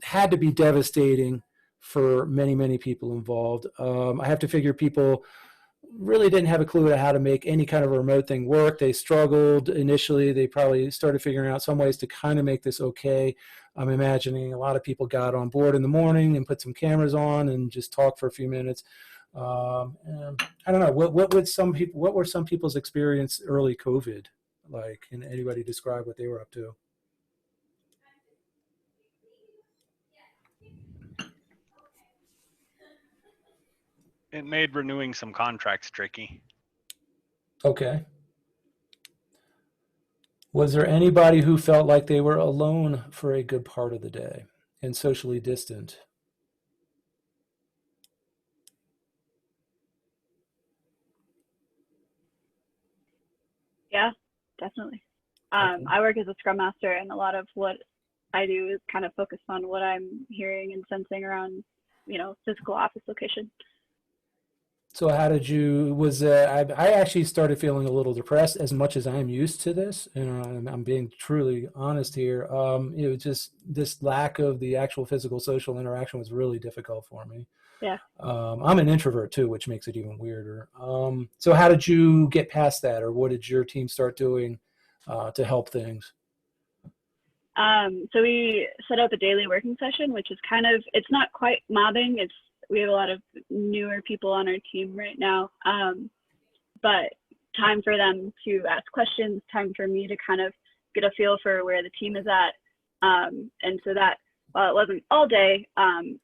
had to be devastating for many, many people involved. I have to figure people really didn't have a clue how to make any kind of a remote thing work. They struggled initially. They probably started figuring out some ways to kind of make this okay. I'm imagining a lot of people got on board in the morning and put some cameras on and just talked for a few minutes. And I don't know, what were some people's experience early COVID like? Can anybody describe what they were up to? It made renewing some contracts tricky. Okay. Was there anybody who felt like they were alone for a good part of the day and socially distant? Yeah, definitely. Okay. I work as a Scrum Master, and a lot of what I do is kind of focused on what I'm hearing and sensing around, physical office location. So how did you, I actually started feeling a little depressed, as much as I'm used to this, and I'm being truly honest here. It was just this lack of the actual physical social interaction was really difficult for me. Yeah. I'm an introvert too, which makes it even weirder. So how did you get past that, or what did your team start doing to help things? So we set up a daily working session, which is it's not quite mobbing. We have a lot of newer people on our team right now, but time for them to ask questions, time for me to kind of get a feel for where the team is at. And so that, while it wasn't all day,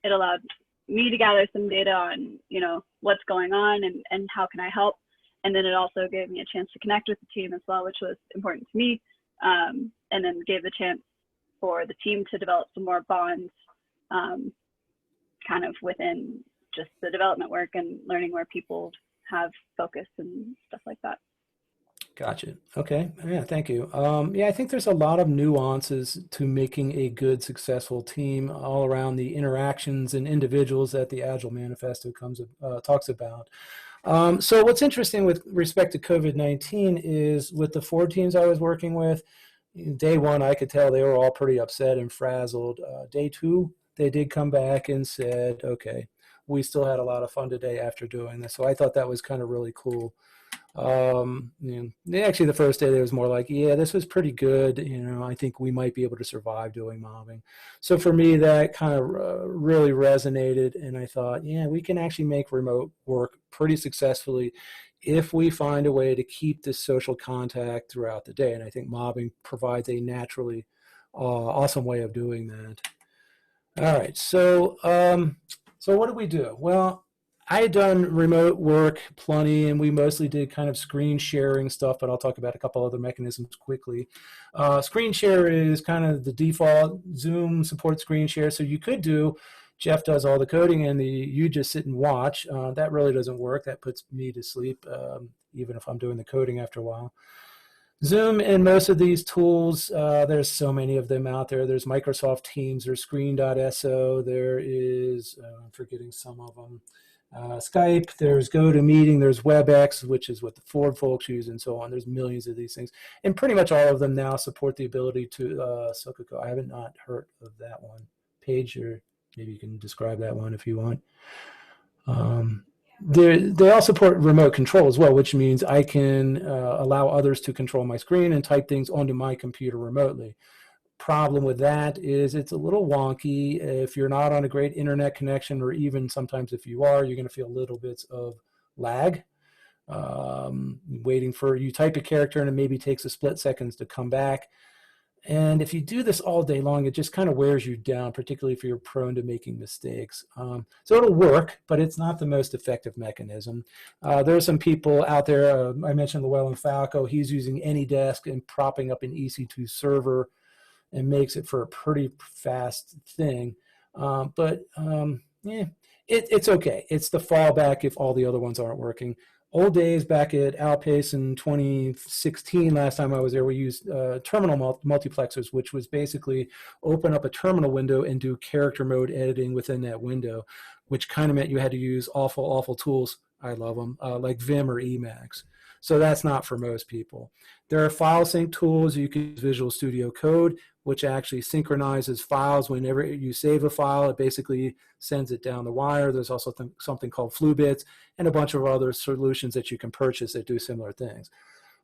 it allowed me to gather some data on, what's going on and how can I help. And then it also gave me a chance to connect with the team as well, which was important to me. And then gave the chance for the team to develop some more bonds kind of within just the development work and learning where people have focus and stuff like that. Gotcha. Okay. Yeah, thank you. Yeah, I think there's a lot of nuances to making a good, successful team all around the interactions and individuals that the Agile Manifesto talks about. So what's interesting with respect to COVID-19 is with the 4 teams I was working with, day 1, I could tell they were all pretty upset and frazzled. Day 2, they did come back and said, okay, we still had a lot of fun today after doing this. So I thought that was kind of really cool. Actually the first day there was more like, yeah, this was pretty good. I think we might be able to survive doing mobbing. So for me, that kind of really resonated. And I thought, yeah, we can actually make remote work pretty successfully if we find a way to keep this social contact throughout the day. And I think mobbing provides a naturally awesome way of doing that. All right. So what did we do? Well, I had done remote work plenty, and we mostly did kind of screen sharing stuff, but I'll talk about a couple other mechanisms quickly. Screen share is kind of the default. Zoom supports screen share, so you could do, Jeff does all the coding and you just sit and watch. That really doesn't work. That puts me to sleep, even if I'm doing the coding after a while. Zoom and most of these tools, there's so many of them out there. There's Microsoft Teams, there's Screen.so, there is, I'm forgetting some of them. Skype, there's GoToMeeting, there's WebEx, which is what the Ford folks use, and so on. There's millions of these things. And pretty much all of them now support the ability to Sokoko. I haven't not heard of that one. Paige, or maybe you can describe that one if you want. They all support remote control as well, which means I can allow others to control my screen and type things onto my computer remotely. Problem with that is it's a little wonky. If you're not on a great internet connection, or even sometimes if you are, you're going to feel little bits of lag. Waiting for, you type a character and it maybe takes a split seconds to come back. And if you do this all day long, it just kind of wears you down, particularly if you're prone to making mistakes. So it'll work, but it's not the most effective mechanism. There are some people out there, I mentioned Llewellyn Falco, he's using AnyDesk and propping up an EC2 server and makes it for a pretty fast thing. It's okay. It's the fallback if all the other ones aren't working. Old days back at Outpace in 2016, last time I was there, we used terminal multiplexers, which was basically open up a terminal window and do character mode editing within that window, which kind of meant you had to use awful tools. I love them, like Vim or Emacs. So that's not for most people. There are file sync tools. You can use Visual Studio Code, which actually synchronizes files. Whenever you save a file, it basically sends it down the wire. There's also something called FluBits and a bunch of other solutions that you can purchase that do similar things.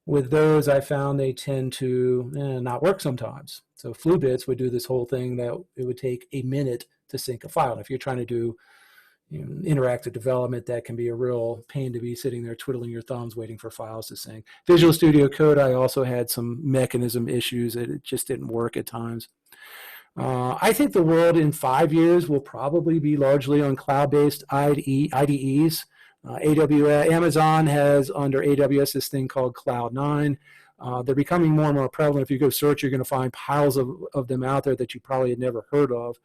With those, I found they tend to not work sometimes. So FluBits would do this whole thing that it would take a minute to sync a file. If you're trying to do interactive development, that can be a real pain to be sitting there twiddling your thumbs waiting for files to sync. Visual Studio Code, I also had some mechanism issues. It just didn't work at times. I think the world in 5 years will probably be largely on cloud-based IDEs. Amazon has under AWS this thing called Cloud9. They're becoming more and more prevalent. If you go search, you're going to find piles of them out there that you probably had never heard of.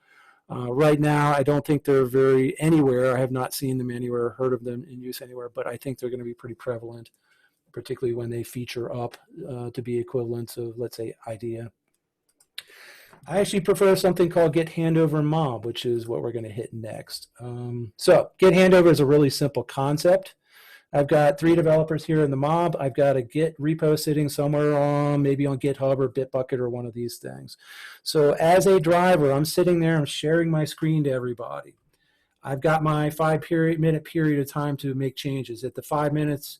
Right now, I don't think they're very anywhere. I have not seen them anywhere, heard of them in use anywhere, but I think they're going to be pretty prevalent, particularly when they feature up to be equivalents of, let's say, IDEA. I actually prefer something called Get Handover Mob, which is what we're going to hit next. So Get Handover is a really simple concept. I've got 3 developers here in the mob. I've got a Git repo sitting somewhere on, maybe on GitHub or Bitbucket or one of these things. So as a driver, I'm sitting there, I'm sharing my screen to everybody. I've got my 5-minute period of time to make changes. At the 5 minutes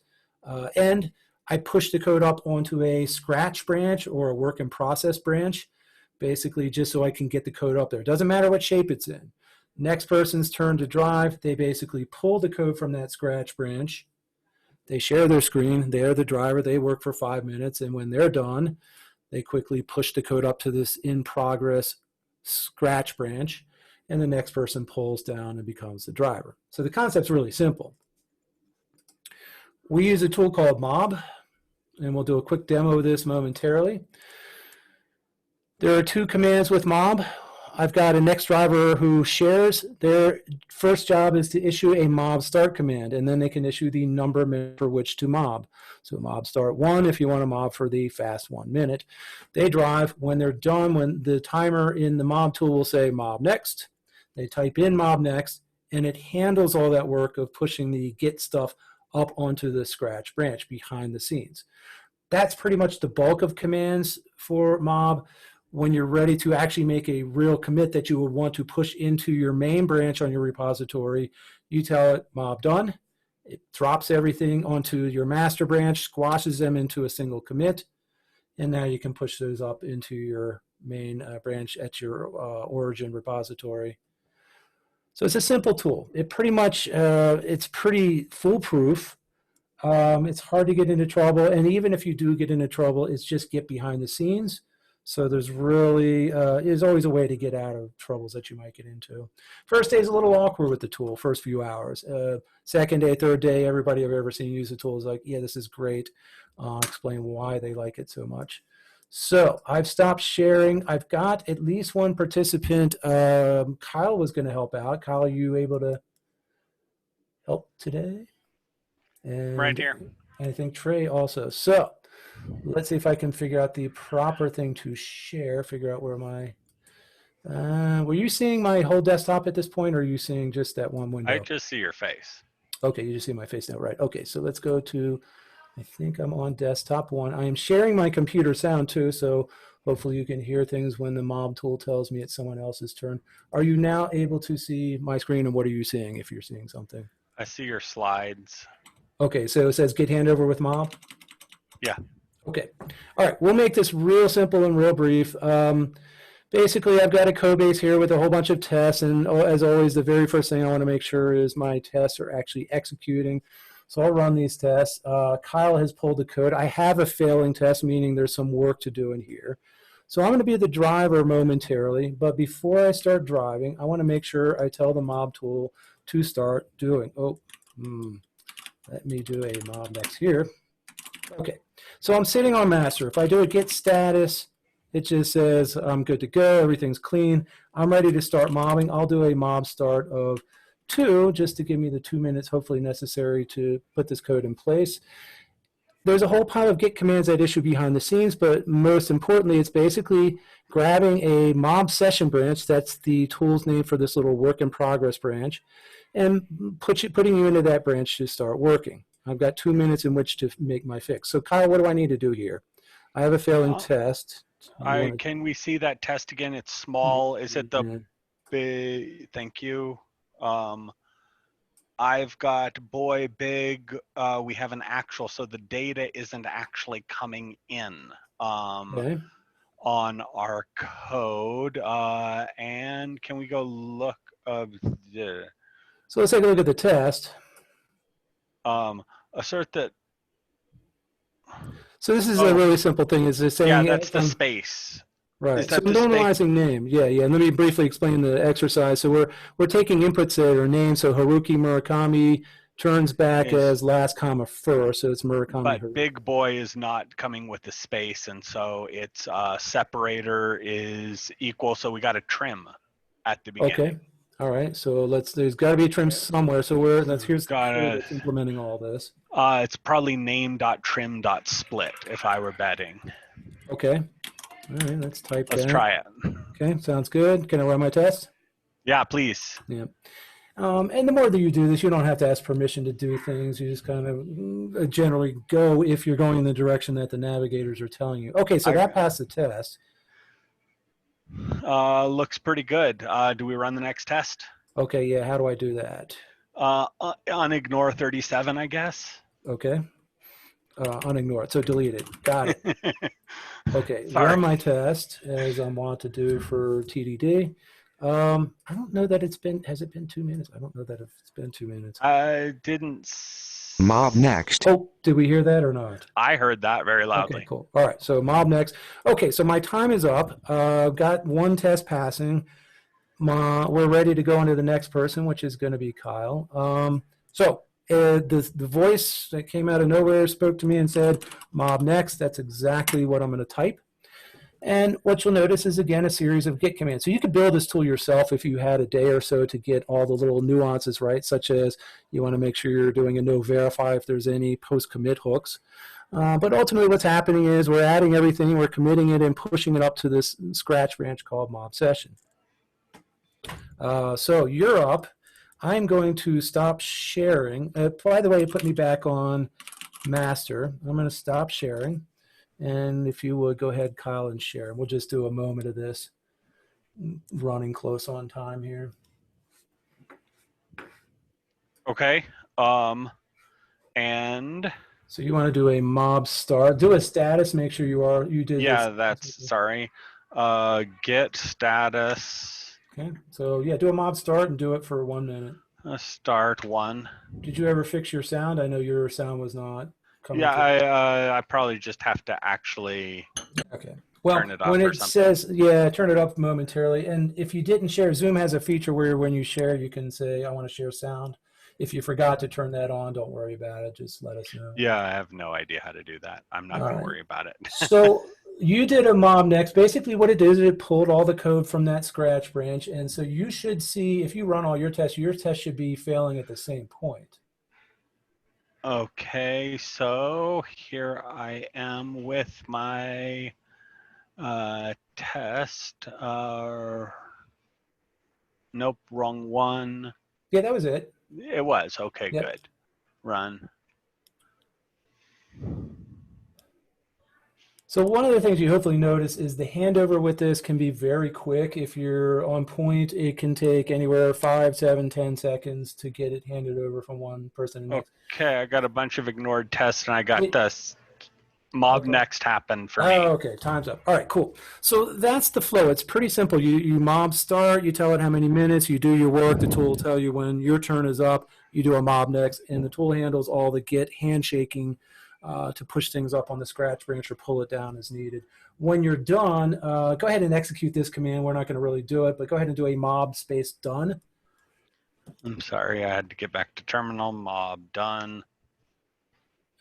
end, I push the code up onto a Scratch branch or a work in process branch, basically just so I can get the code up there. It doesn't matter what shape it's in. Next person's turn to drive, they basically pull the code from that Scratch branch. They share their screen, they're the driver, they work for 5 minutes, and when they're done, they quickly push the code up to this in-progress Scratch branch, and the next person pulls down and becomes the driver. So the concept's really simple. We use a tool called Mob, and we'll do a quick demo of this momentarily. There are 2 commands with mob. I've got a next driver who shares. Their first job is to issue a mob start command, and then they can issue the number minute for which to mob. So mob start 1 if you want to mob for the fast 1 minute. They drive. When they're done, when the timer in the mob tool will say mob next, they type in mob next, and it handles all that work of pushing the Git stuff up onto the Scratch branch behind the scenes. That's pretty much the bulk of commands for mob. When you're ready to actually make a real commit that you would want to push into your main branch on your repository, you tell it mob done. It drops everything onto your master branch, squashes them into a single commit, and now you can push those up into your main branch at your origin repository. So it's a simple tool. It pretty much, it's pretty foolproof. It's hard to get into trouble, and even if you do get into trouble, it's just get behind the scenes. So there's really is always a way to get out of troubles that you might get into. First day is a little awkward with the tool, first few hours. Second day, third day, everybody I've ever seen use the tool is like, yeah, this is great. Explain why they like it so much. So I've stopped sharing. I've got at least 1 participant. Kyle was going to help out. Kyle, are you able to help today? And Right here. I think Trey also. So let's see if I can figure out the proper thing to share, figure out where my, were you seeing my whole desktop at this point, or are you seeing just that one window? I just see your face. Okay, you just see my face now, right? Okay, so let's go to, I think I'm on desktop 1. I am sharing my computer sound too, so hopefully you can hear things when the mob tool tells me it's someone else's turn. Are you now able to see my screen, and what are you seeing if you're seeing something? I see your slides. Okay, so it says get handover with mob? Yeah. Okay. All right. We'll make this real simple and real brief. Basically, I've got a code base here with a whole bunch of tests. And as always, the very first thing I want to make sure is my tests are actually executing. So I'll run these tests. Kyle has pulled the code. I have a failing test, meaning there's some work to do in here. So I'm going to be the driver momentarily. But before I start driving, I want to make sure I tell the mob tool to start doing. Let me do a mob next here. Okay. So I'm sitting on master. If I do a git status, it just says I'm good to go. Everything's clean. I'm ready to start mobbing. I'll do a mob start of 2 just to give me the 2 minutes hopefully necessary to put this code in place. There's a whole pile of git commands that issue behind the scenes, but most importantly, it's basically grabbing a mob session branch. That's the tool's name for this little work in progress branch, and putting you into that branch to start working. I've got 2 minutes in which to make my fix. So Kyle, what do I need to do here? I have a failing test. Can we see that test again? It's small. Is it the big? Thank you. I've got boy big. We have an actual, so the data isn't actually coming in Okay. on our code. And can we go look? So let's take a look at the test. Assert that. So this is a really simple thing. Is it saying? Yeah, that's the space. Right. Is So that the normalizing name. Yeah. And let me briefly explain the exercise. So we're taking inputs that are named. So Haruki Murakami turns back as last comma first. So it's Murakami. But Haruki. big boy is not coming with the space, and so its separator is equal. So we got to trim at the beginning. Okay. All right. So there's got to be a trim somewhere. So here's the code that's implementing all this. It's probably name.trim.split if I were betting. Okay. All right. Let's type that. Let's try it. Okay. Sounds good. Can I run my test? Yeah, please. Yeah. And the more that you do this, you don't have to ask permission to do things. You just kind of generally go if you're going in the direction that the navigators are telling you. Okay. So that passed the test. Looks pretty good. Do we run the next test? Okay, yeah, how do I do that? Unignore 37, I guess. Okay. Unignore it, so delete it. Got it. Okay, Sorry. run my test as I'm wont to do for TDD. I don't know that has it been 2 minutes? I don't know that it's been 2 minutes. I didn't. Mob next. Oh, did we hear that or not? I heard that very loudly. Okay, cool. All right, so mob next. Okay, so my time is up. Got 1 test passing. We're ready to go into the next person, which is going to be Kyle. The voice that came out of nowhere spoke to me and said, mob next. That's exactly what I'm going to type. And what you'll notice is, again, a series of Git commands. So you could build this tool yourself if you had a day or so to get all the little nuances right, such as you want to make sure you're doing a no verify if there's any post-commit hooks. But ultimately what's happening is we're adding everything, we're committing it and pushing it up to this Scratch branch called mob session. So you're up. I'm going to stop sharing. By the way, it put me back on master. I'm going to stop sharing. And if you would go ahead, Kyle, and share. We'll just do a moment of this, running close on time here. Okay. And so you want to do a mob start, do a status, make sure you did. Yeah, this. that's, sorry. Git status. Okay, so yeah, do a mob start and do it for 1 minute. Start 1. Did you ever fix your sound? I know your sound was not coming. Yeah, I probably just have to actually turn it up when or it something. says, yeah, turn it up momentarily. And if you didn't share, Zoom has a feature where when you share, you can say, I want to share sound. If you forgot to turn that on, don't worry about it. Just let us know. Yeah, I have no idea how to do that. I'm not going to worry about it. So you did a mob next. Basically what it did is it pulled all the code from that Scratch branch. And so you should see, if you run all your tests should be failing at the same point. Okay, so here I am with my test. Nope, wrong one. Yeah, that was it. It was. Okay, Yep. Good. Run. So one of the things you hopefully notice is the handover with this can be very quick. If you're on point, it can take anywhere 5, 7, 10 seconds to get it handed over from one person to the next. Okay, I got a bunch of ignored tests, and I got this mob next happen for me. Okay, time's up. All right, cool. So that's the flow. It's pretty simple. You mob start, you tell it how many minutes, you do your work, the tool will tell you when your turn is up, you do a mob next, and the tool handles all the Git handshaking to push things up on the Scratch branch or pull it down as needed. When you're done, go ahead and execute this command. We're not going to really do it, but go ahead and do a mob space done. I'm sorry, I had to get back to terminal. Mob done.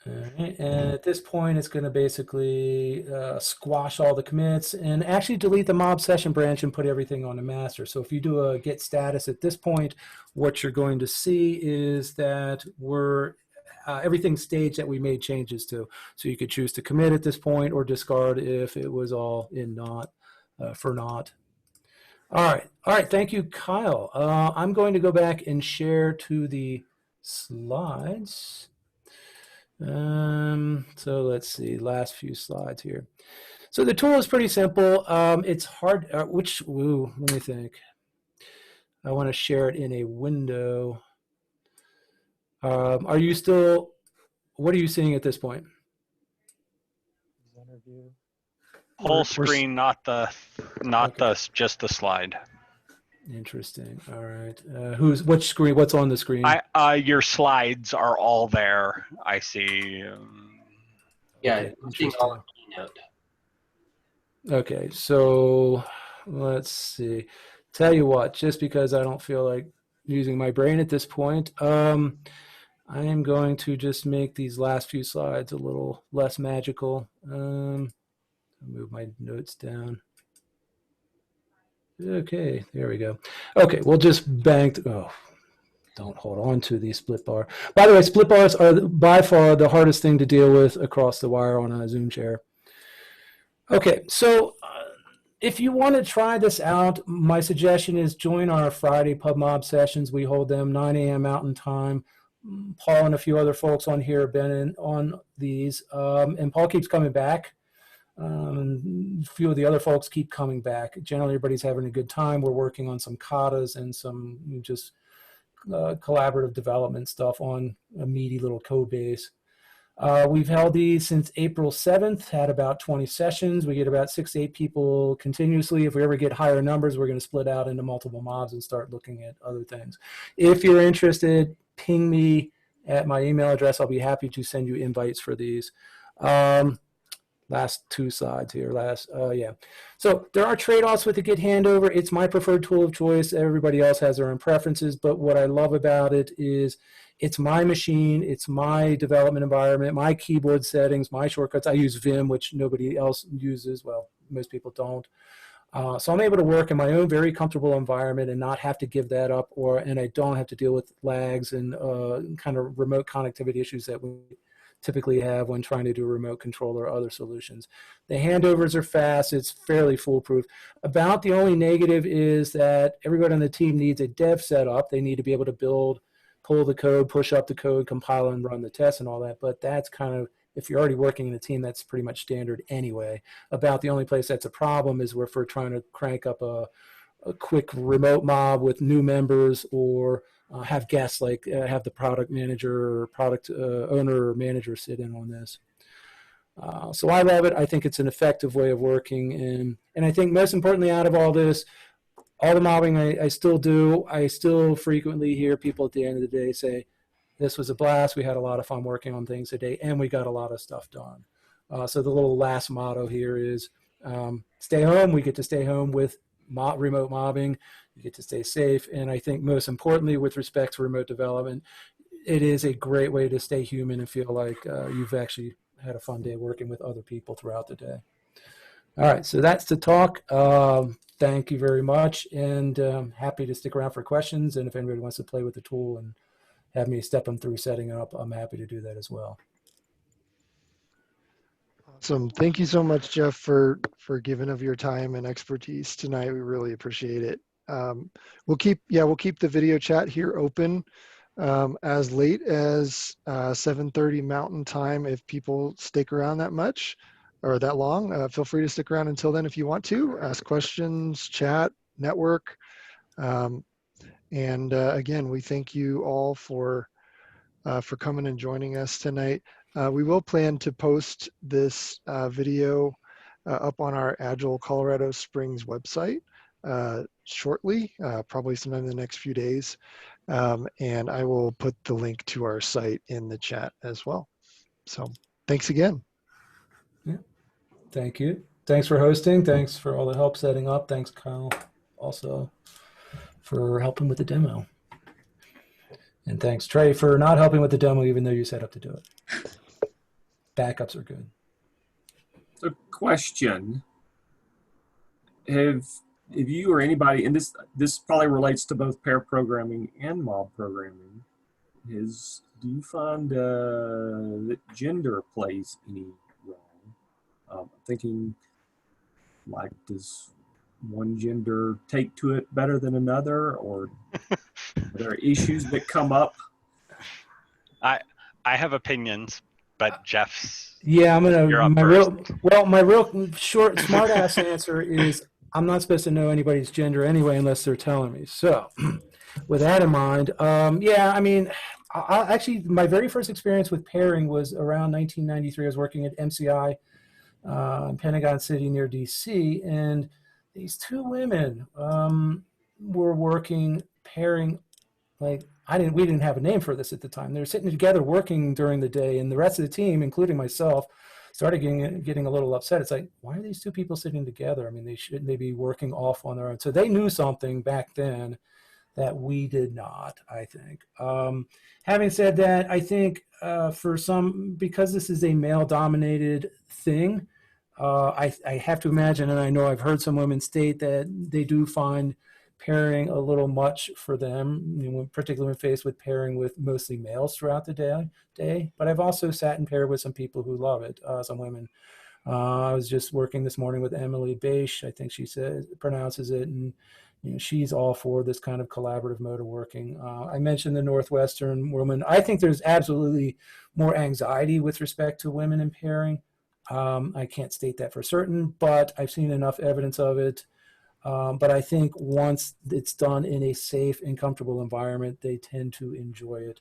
All right, and at this point, it's going to basically squash all the commits and actually delete the mob session branch and put everything on the master. So if you do a git status at this point, what you're going to see is that we're everything's staged that we made changes to. So you could choose to commit at this point or discard if it was all in not for not. All right. Thank you, Kyle. I'm going to go back and share to the slides. So let's see, last few slides here. So the tool is pretty simple. It's hard, let me think. I want to share it in a window. Are you still, what are you seeing at this point? Whole screen, not just the slide. Interesting. All right. Which screen? What's on the screen? Your slides are all there. I see. Yeah, I'm seeing all of Keynote. Okay, so let's see. Tell you what, just because I don't feel like using my brain at this point, I am going to just make these last few slides a little less magical. Move my notes down. Okay, there we go. Okay, we'll just bank. Don't hold on to the split bar. By the way, split bars are by far the hardest thing to deal with across the wire on a Zoom chair. Okay, so if you want to try this out, my suggestion is join our Friday PubMob sessions. We hold them 9 a.m. Mountain Time. Paul and a few other folks on here have been on these, and Paul keeps coming back. A few of the other folks keep coming back. Generally, everybody's having a good time. We're working on some katas and some just collaborative development stuff on a meaty little code base. We've held these since April 7th, had about 20 sessions. We get about 6 to 8 people continuously. If we ever get higher numbers, we're going to split out into multiple mobs and start looking at other things. If you're interested, ping me at my email address. I'll be happy to send you invites for these. Last two slides here. So there are trade-offs with the Git handover. It's my preferred tool of choice. Everybody else has their own preferences, but what I love about it is it's my machine, it's my development environment, my keyboard settings, my shortcuts. I use Vim, which nobody else uses. Well, most people don't. So I'm able to work in my own very comfortable environment and not have to give that up, and I don't have to deal with lags and kind of remote connectivity issues that we typically have when trying to do remote control or other solutions. The handovers are fast. It's fairly foolproof. About the only negative is that everybody on the team needs a dev setup. They need to be able to pull the code, push up the code, compile and run the tests and all that. But that's kind of, if you're already working in a team, that's pretty much standard anyway. About the only place that's a problem is if we're trying to crank up a quick remote mob with new members, or have guests, like have the product manager or product owner or manager sit in on this. So I love it. I think it's an effective way of working. And I think most importantly out of all this, all the mobbing I still do, I still frequently hear people at the end of the day say, this was a blast. We had a lot of fun working on things today, and we got a lot of stuff done. So the little last motto here is stay home. We get to stay home with remote mobbing. You get to stay safe. And I think most importantly, with respect to remote development, it is a great way to stay human and feel like you've actually had a fun day working with other people throughout the day. All right, so that's the talk. Thank you very much, and happy to stick around for questions. And if anybody wants to play with the tool and have me step them through setting it up, I'm happy to do that as well. Awesome. Thank you so much, Jeff, for giving of your time and expertise tonight. We really appreciate it. We'll keep the video chat here open as late as 7:30 Mountain Time. If people stick around that much or that long, feel free to stick around until then if you want to. Ask questions, chat, network. Again, we thank you all for coming and joining us tonight. We will plan to post this video up on our Agile Colorado Springs website shortly, probably sometime in the next few days. And I will put the link to our site in the chat as well. So thanks again. Yeah. Thank you. Thanks for hosting. Thanks for all the help setting up. Thanks, Kyle, also for helping with the demo. And thanks, Trey, for not helping with the demo, even though you set up to do it. Backups are good. So question, have you or anybody, and this probably relates to both pair programming and mob programming, do you find that gender plays any role? Thinking, like, does one gender take to it better than another, or are there issues that come up? I have opinions, but Jeff's. Yeah, I'm gonna. You're up My real short, smart-ass answer is I'm not supposed to know anybody's gender anyway unless they're telling me. So, with that in mind, yeah, I mean, actually, my very first experience with pairing was around 1993. I was working at MCI in Pentagon City near DC, and these two women were working pairing. Like, we didn't have a name for this at the time. They were sitting together working during the day, and the rest of the team, including myself, started getting a little upset. It's like, why are these two people sitting together? I mean, they be working off on their own. So they knew something back then that we did not, I think. Having said that, I think for some, because this is a male-dominated thing, I have to imagine, and I know I've heard some women state that they do find pairing a little much for them, particularly when faced with pairing with mostly males throughout the day. But I've also sat and paired with some people who love it, some women. I was just working this morning with Emily Beisch, I think she pronounces it, and she's all for this kind of collaborative mode of working. I mentioned the Northwestern woman. I think there's absolutely more anxiety with respect to women in pairing. I can't state that for certain, but I've seen enough evidence of it. But I think once it's done in a safe and comfortable environment, they tend to enjoy it.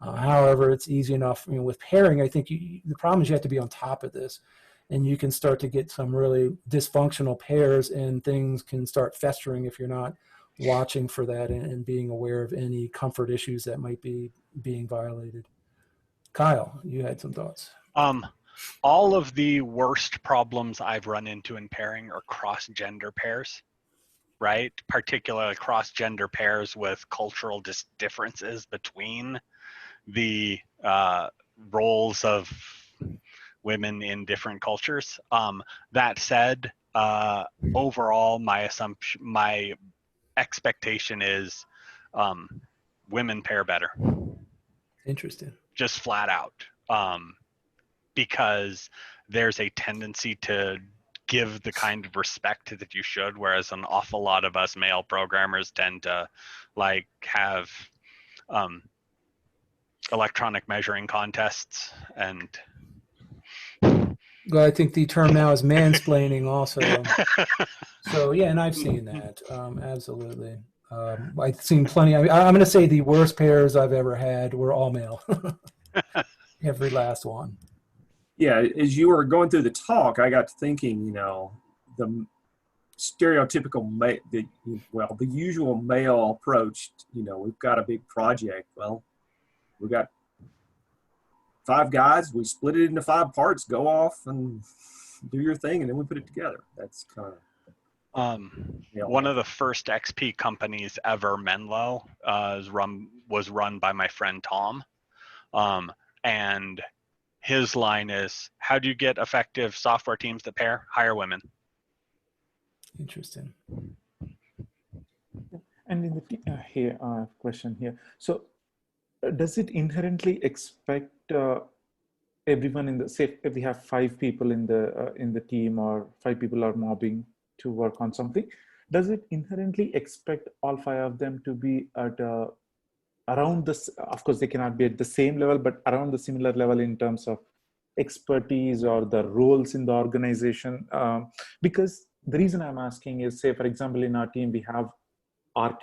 However, it's easy enough. With pairing, I think the problem is you have to be on top of this, and you can start to get some really dysfunctional pairs, and things can start festering if you're not watching for that and being aware of any comfort issues that might be being violated. Kyle, you had some thoughts. All of the worst problems I've run into in pairing are cross-gender pairs, right? Particularly cross-gender pairs with cultural differences between the roles of women in different cultures. That said, overall, my expectation is women pair better. Interesting. Just flat out. Because there's a tendency to give the kind of respect that you should, whereas an awful lot of us male programmers tend to like have electronic measuring contests and Well, I think the term now is mansplaining also. So yeah, and I've seen that, absolutely. I've seen plenty. I'm going to say the worst pairs I've ever had were all male. Every last one. Yeah, as you were going through the talk, I got to thinking, you know, the stereotypical, the usual male approach, you know, we've got a big project. Well, we've got 5 guys, we split it into 5 parts, go off and do your thing, and then we put it together. That's kind of one of the first XP companies ever, Menlo, was run by my friend Tom, and his line is, how do you get effective software teams that pair? Hire women. Interesting. And in the here, question here. So does it inherently expect everyone in the, say if we have 5 people in the team, or 5 people are mobbing to work on something, does it inherently expect all 5 of them to be at around this? Of course, they cannot be at the same level, but around the similar level in terms of expertise or the roles in the organization. Because the reason I'm asking is, say, for example, in our team, we have 1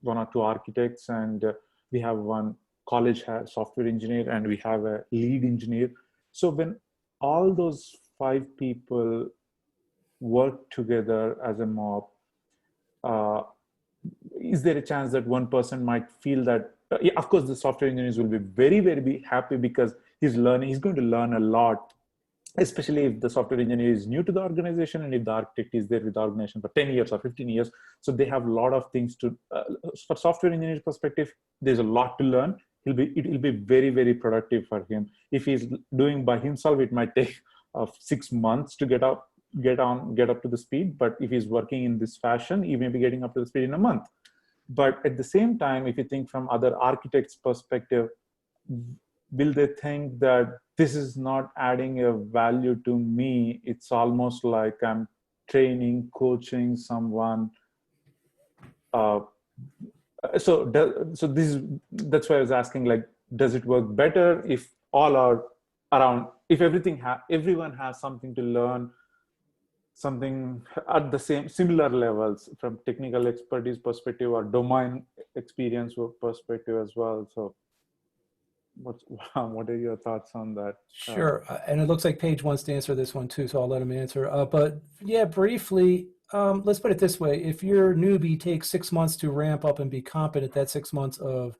or 2 architects, and we have 1 college software engineer, and we have a lead engineer. So when all those 5 people work together as a mob, is there a chance that one person might feel that, of course, the software engineers will be very, very happy because he's going to learn a lot, especially if the software engineer is new to the organization and if the architect is there with the organization for 10 years or 15 years. So they have a lot of things to, for software engineer's perspective, there's a lot to learn. It will be very, very productive for him. If he's doing by himself, it might take 6 months to get up to the speed. But if he's working in this fashion, he may be getting up to the speed in a month. But at the same time, if you think from other architects' perspective, will they think that this is not adding a value to me? It's almost like I'm training, coaching someone. That's why I was asking, like, does it work better if all are around, if everyone has something to learn, something at the similar levels from technical expertise perspective or domain experience perspective as well? So what are your thoughts on that? Sure. And it looks like Paige wants to answer this one too, so I'll let him answer. But yeah, briefly, let's put it this way. If your newbie takes 6 months to ramp up and be competent, that's 6 months of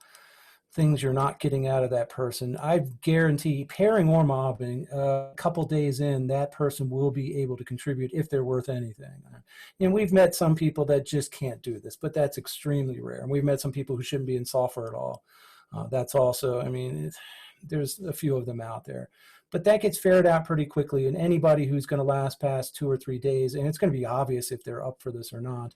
things you're not getting out of that person. I guarantee, pairing or mobbing, a couple days in, that person will be able to contribute if they're worth anything. And we've met some people that just can't do this, but that's extremely rare. And we've met some people who shouldn't be in software at all. That's also, I mean, there's a few of them out there. But that gets ferreted out pretty quickly. And anybody who's going to last past 2 or 3 days, and it's going to be obvious if they're up for this or not,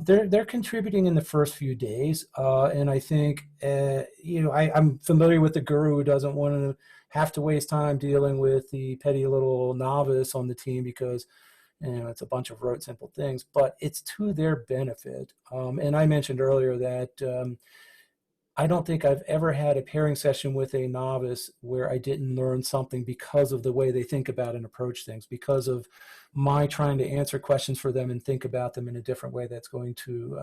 they're contributing in the first few days. And I think, I'm familiar with the guru who doesn't want to have to waste time dealing with the petty little novice on the team because, it's a bunch of rote, simple things, but it's to their benefit. And I mentioned earlier that I don't think I've ever had a pairing session with a novice where I didn't learn something because of the way they think about and approach things, because of my trying to answer questions for them and think about them in a different way that's going to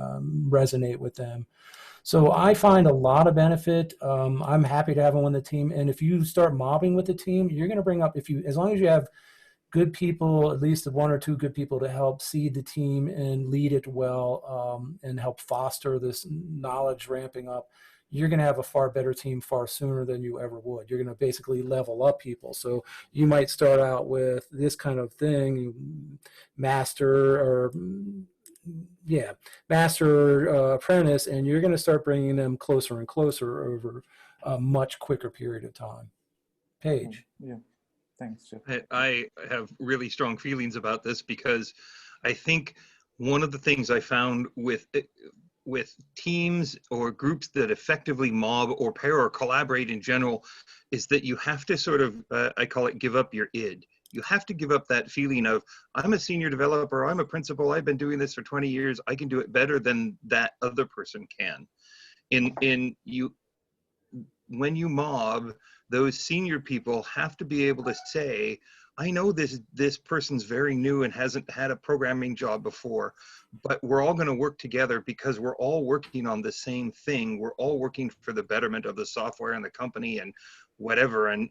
resonate with them. So I find a lot of benefit. I'm happy to have them on the team. And if you start mobbing with the team, you're going to bring up, as long as you have good people, at least 1 or 2 good people to help seed the team and lead it well, and help foster this knowledge ramping up, you're going to have a far better team far sooner than you ever would. You're going to basically level up people. So you might start out with this kind of thing, master, apprentice, and you're going to start bringing them closer and closer over a much quicker period of time. Paige. Yeah, Thanks, Jeff. I have really strong feelings about this because I think one of the things I found with teams or groups that effectively mob or pair or collaborate in general is that you have to sort of, I call it give up your id. You have to give up that feeling of, I'm a senior developer, I'm a principal, I've been doing this for 20 years, I can do it better than that other person can. When you mob, those senior people have to be able to say, I know this person's very new and hasn't had a programming job before, but we're all going to work together because we're all working on the same thing. We're all working for the betterment of the software and the company and whatever. And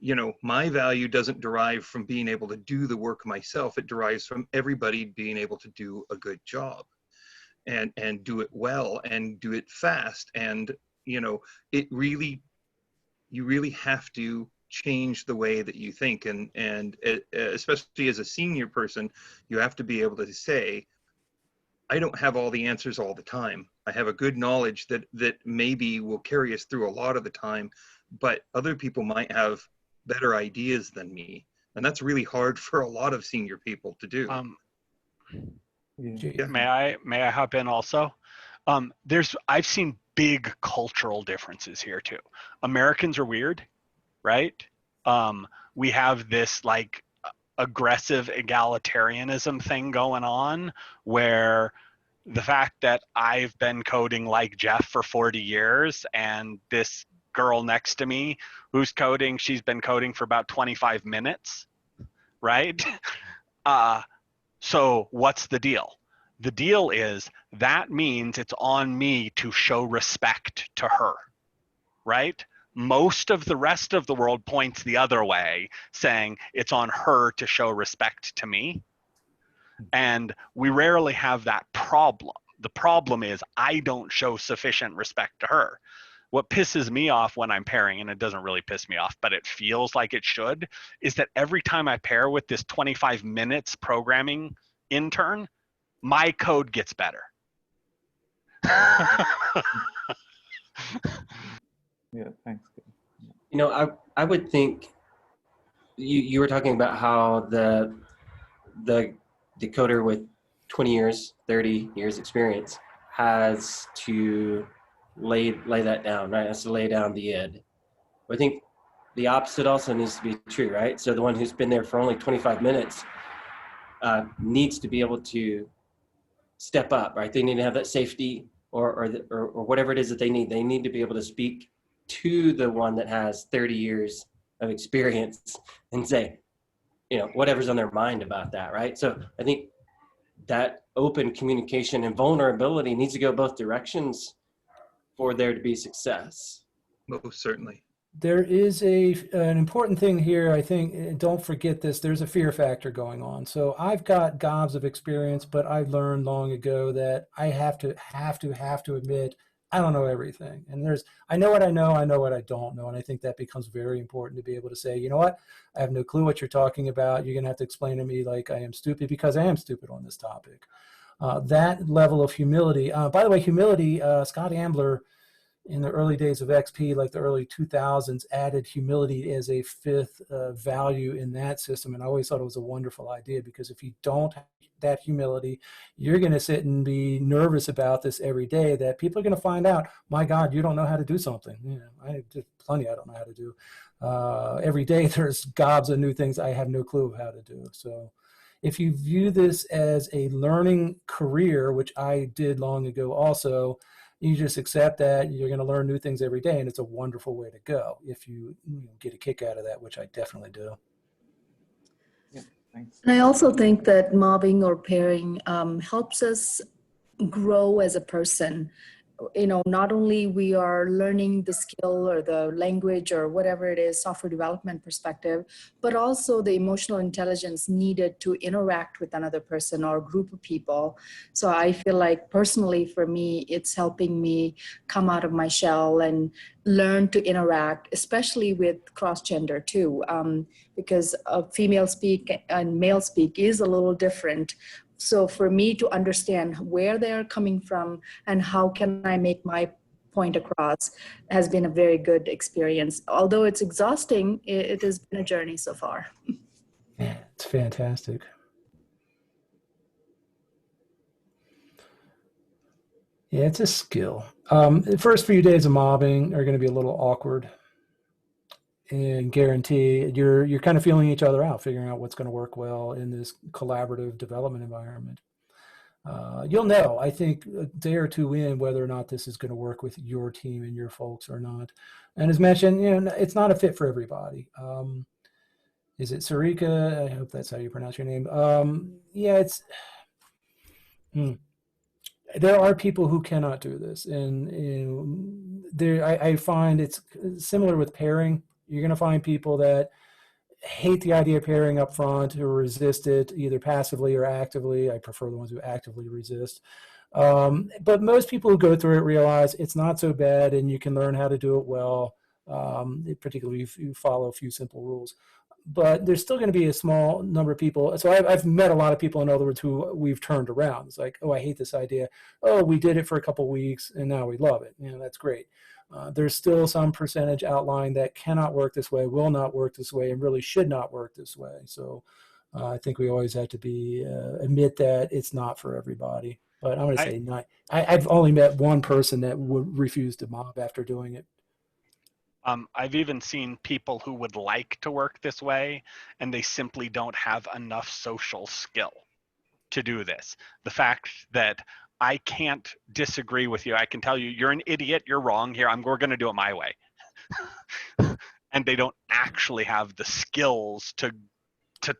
you know, my value doesn't derive from being able to do the work myself. It derives from everybody being able to do a good job and do it well and do it fast. And, you know, you really have to change the way that you think. And especially as a senior person, you have to be able to say, I don't have all the answers all the time. I have a good knowledge that maybe will carry us through a lot of the time, but other people might have better ideas than me. And that's really hard for a lot of senior people to do. Yeah. May I hop in also? I've seen big cultural differences here too. Americans are weird, right? We have this like aggressive egalitarianism thing going on where the fact that I've been coding like Jeff for 40 years and this girl next to me who's coding, she's been coding for about 25 minutes, right? So what's the deal? The deal is that means it's on me to show respect to her, right? Most of the rest of the world points the other way, saying it's on her to show respect to me. And we rarely have that problem. The problem is I don't show sufficient respect to her. What pisses me off when I'm pairing, and it doesn't really piss me off, but it feels like it should, is that every time I pair with this 25 minutes programming intern, my code gets better. Yeah, thanks. You know, I would think you were talking about how the decoder with 20 years, 30 years experience has to lay that down, right? Has to lay down the id. I think the opposite also needs to be true, right? So the one who's been there for only 25 minutes needs to be able to step up, right? They need to have that safety or whatever it is that they need. They need to be able to speak to the one that has 30 years of experience and say, you know, whatever's on their mind about that, right? So I think that open communication and vulnerability needs to go both directions for there to be success. Most certainly. There is an important thing here, I think, don't forget this, there's a fear factor going on. So I've got gobs of experience, but I learned long ago that I have to admit, I don't know everything. And I know what I know what I don't know. And I think that becomes very important to be able to say, you know what, I have no clue what you're talking about. You're gonna have to explain to me like I am stupid because I am stupid on this topic. That level of humility, by the way, humility, Scott Ambler, in the early days of XP, like the early 2000s, added humility as a fifth value in that system. And I always thought it was a wonderful idea because if you don't have that humility, you're going to sit and be nervous about this every day that people are going to find out, my God, you don't know how to do something. I did plenty I don't know how to do. Every day there's gobs of new things I have no clue of how to do. So if you view this as a learning career, which I did long ago also, you just accept that you're going to learn new things every day, and it's a wonderful way to go if you get a kick out of that, which I definitely do. Yeah, thanks. And I also think that mobbing or pairing helps us grow as a person. You know, not only we are learning the skill or the language or whatever it is, software development perspective, but also the emotional intelligence needed to interact with another person or group of people. So I feel like personally for me, it's helping me come out of my shell and learn to interact, especially with cross-gender too, because female speak and male speak is a little different. So for me to understand where they're coming from and how can I make my point across has been a very good experience. Although it's exhausting, it has been a journey so far. Yeah, it's fantastic. Yeah, it's a skill. The first few days of mobbing are going to be a little awkward, and guarantee you're kind of feeling each other out, figuring out what's going to work well in this collaborative development environment. You'll know, I think, a day or two in whether or not this is going to work with your team and your folks or not. And as mentioned, it's not a fit for everybody. Is it Sarika? I hope that's how you pronounce your name. Yeah, it's. There are people who cannot do this, and I find it's similar with pairing. You're going to find people that hate the idea of pairing up front, who resist it either passively or actively. I prefer the ones who actively resist. But most people who go through it realize it's not so bad, and you can learn how to do it well, particularly if you follow a few simple rules. But there's still going to be a small number of people. So I've met a lot of people, in other words, who we've turned around. It's like, oh, I hate this idea. Oh, we did it for a couple of weeks, and now we love it. That's great. There's still some percentage outlying that cannot work this way, will not work this way, and really should not work this way. So I think we always have to admit that it's not for everybody. But I'm going to say not. I've only met one person that would refuse to mob after doing it. I've even seen people who would like to work this way, and they simply don't have enough social skill to do this. The fact that I can't disagree with you, I can tell you, you're an idiot, you're wrong here, we're going to do it my way. And they don't actually have the skills to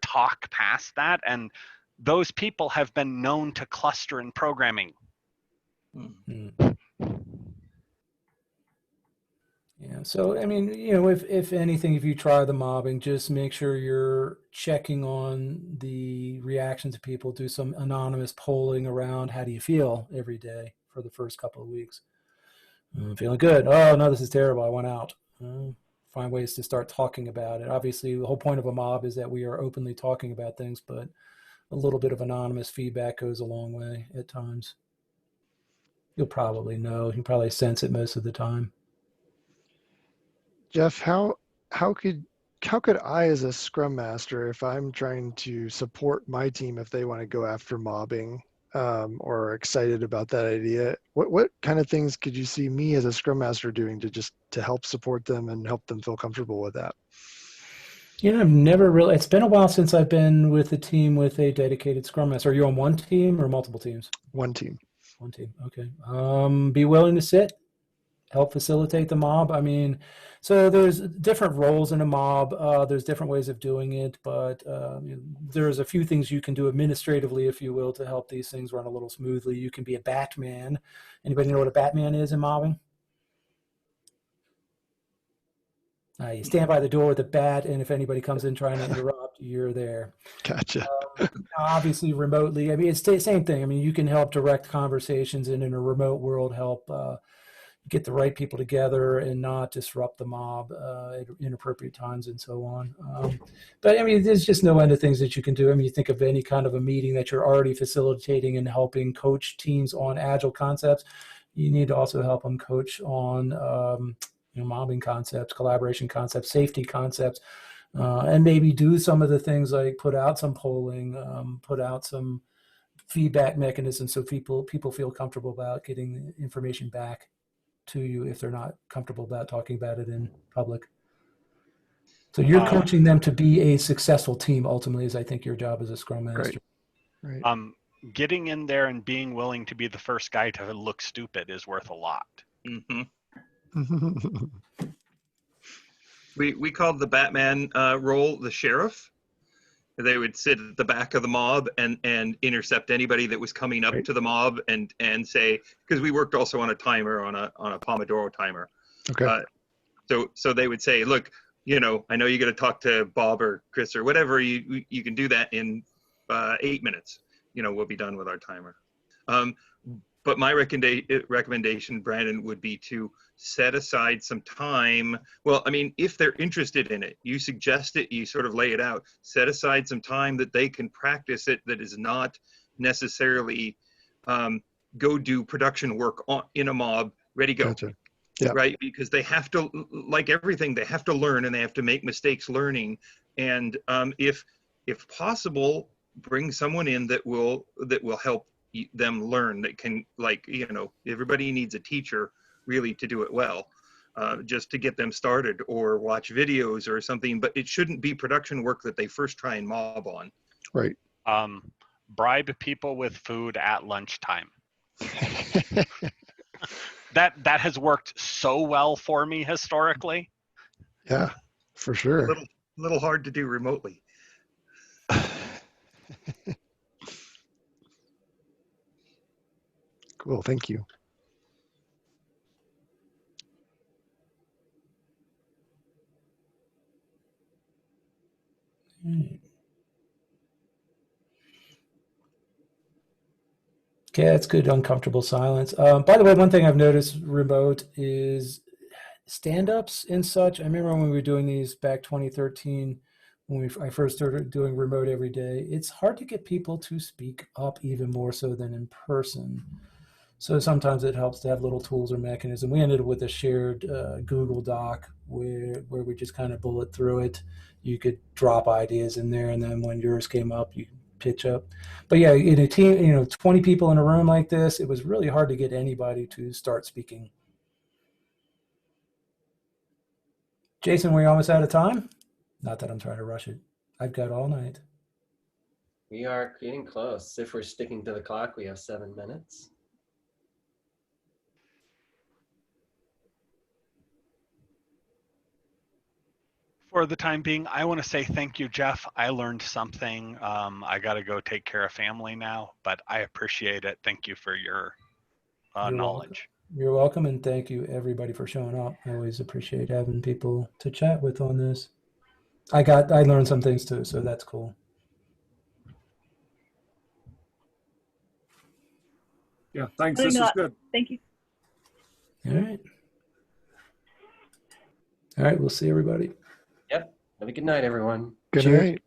talk past that. And those people have been known to cluster in programming. Yeah, so I mean, if anything, if you try the mobbing, just make sure you're checking on the reactions of people. Do some anonymous polling around how do you feel every day for the first couple of weeks. I'm feeling good. Oh no, this is terrible. I want out. Find ways to start talking about it. Obviously, the whole point of a mob is that we are openly talking about things, but a little bit of anonymous feedback goes a long way at times. You'll probably know. You probably sense it most of the time. Jeff, how could I, as a Scrum Master, if I'm trying to support my team, if they want to go after mobbing or are excited about that idea, what kind of things could you see me as a Scrum Master doing to help support them and help them feel comfortable with that? I've never really. It's been a while since I've been with a team with a dedicated Scrum Master. Are you on one team or multiple teams? One team. One team. Okay. Be willing to sit. Help facilitate the mob. I mean, so there's different roles in a mob. There's different ways of doing it, but there's a few things you can do administratively, if you will, to help these things run a little smoothly. You can be a Batman. Anybody know what a Batman is in mobbing? You stand by the door with a bat, and if anybody comes in trying to interrupt, you're there. Gotcha. Obviously, remotely. I mean, it's the same thing. I mean, you can help direct conversations, and in a remote world, help get the right people together and not disrupt the mob at inappropriate times and so on. But I mean, there's just no end of things that you can do. I mean, you think of any kind of a meeting that you're already facilitating and helping coach teams on Agile concepts. You need to also help them coach on mobbing concepts, collaboration concepts, safety concepts, and maybe do some of the things like put out some polling, put out some feedback mechanisms so people feel comfortable about getting information back to you if they're not comfortable about talking about it in public. So you're coaching them to be a successful team ultimately is I think your job as a Scrum Master. Right. Getting in there and being willing to be the first guy to look stupid is worth a lot. Mm-hmm. We called the Batman role the sheriff. They would sit at the back of the mob and intercept anybody that was coming up to the mob and say, because we worked also on a timer, on a Pomodoro timer. Okay. So they would say, look, I know you got to talk to Bob or Chris or whatever. You can do that in 8 minutes. We'll be done with our timer. But my recommendation, Brandon, would be to set aside some time. Well, I mean, if they're interested in it, you suggest it, you sort of lay it out. Set aside some time that they can practice it that is not necessarily go do production work in a mob, ready, go. Gotcha. Yeah. right? Because they have to, like everything, they have to learn and they have to make mistakes learning. And if possible, bring someone in that will help them learn, that can, like, you know, everybody needs a teacher really to do it well, just to get them started, or watch videos or something, but it shouldn't be production work that they first try and mob on. Right. Bribe people with food at lunchtime. That has worked so well for me historically. Yeah, for sure. A little hard to do remotely. Cool. Thank you. Okay, that's good. Uncomfortable silence. By the way, one thing I've noticed remote is stand-ups and such. I remember when we were doing these back 2013, when I first started doing remote every day. It's hard to get people to speak up, even more so than in person. So sometimes it helps to have little tools or mechanism. We ended up with a shared Google Doc where we just kind of bullet through it. You could drop ideas in there, and then when yours came up, you pitch up. But yeah, in a team, 20 people in a room like this, it was really hard to get anybody to start speaking. Jason, we're almost out of time. Not that I'm trying to rush it. I've got all night. We are getting close. If we're sticking to the clock, we have 7 minutes. For the time being, I want to say thank you, Jeff. I learned something. I got to go take care of family now, but I appreciate it. Thank you for your knowledge. You're welcome, and thank you everybody for showing up. I always appreciate having people to chat with on this. I learned some things too, so that's cool. Yeah, thanks. This is good. Thank you. All right. All right, we'll see everybody. Yep. Have a good night, everyone. Good Cheers. night.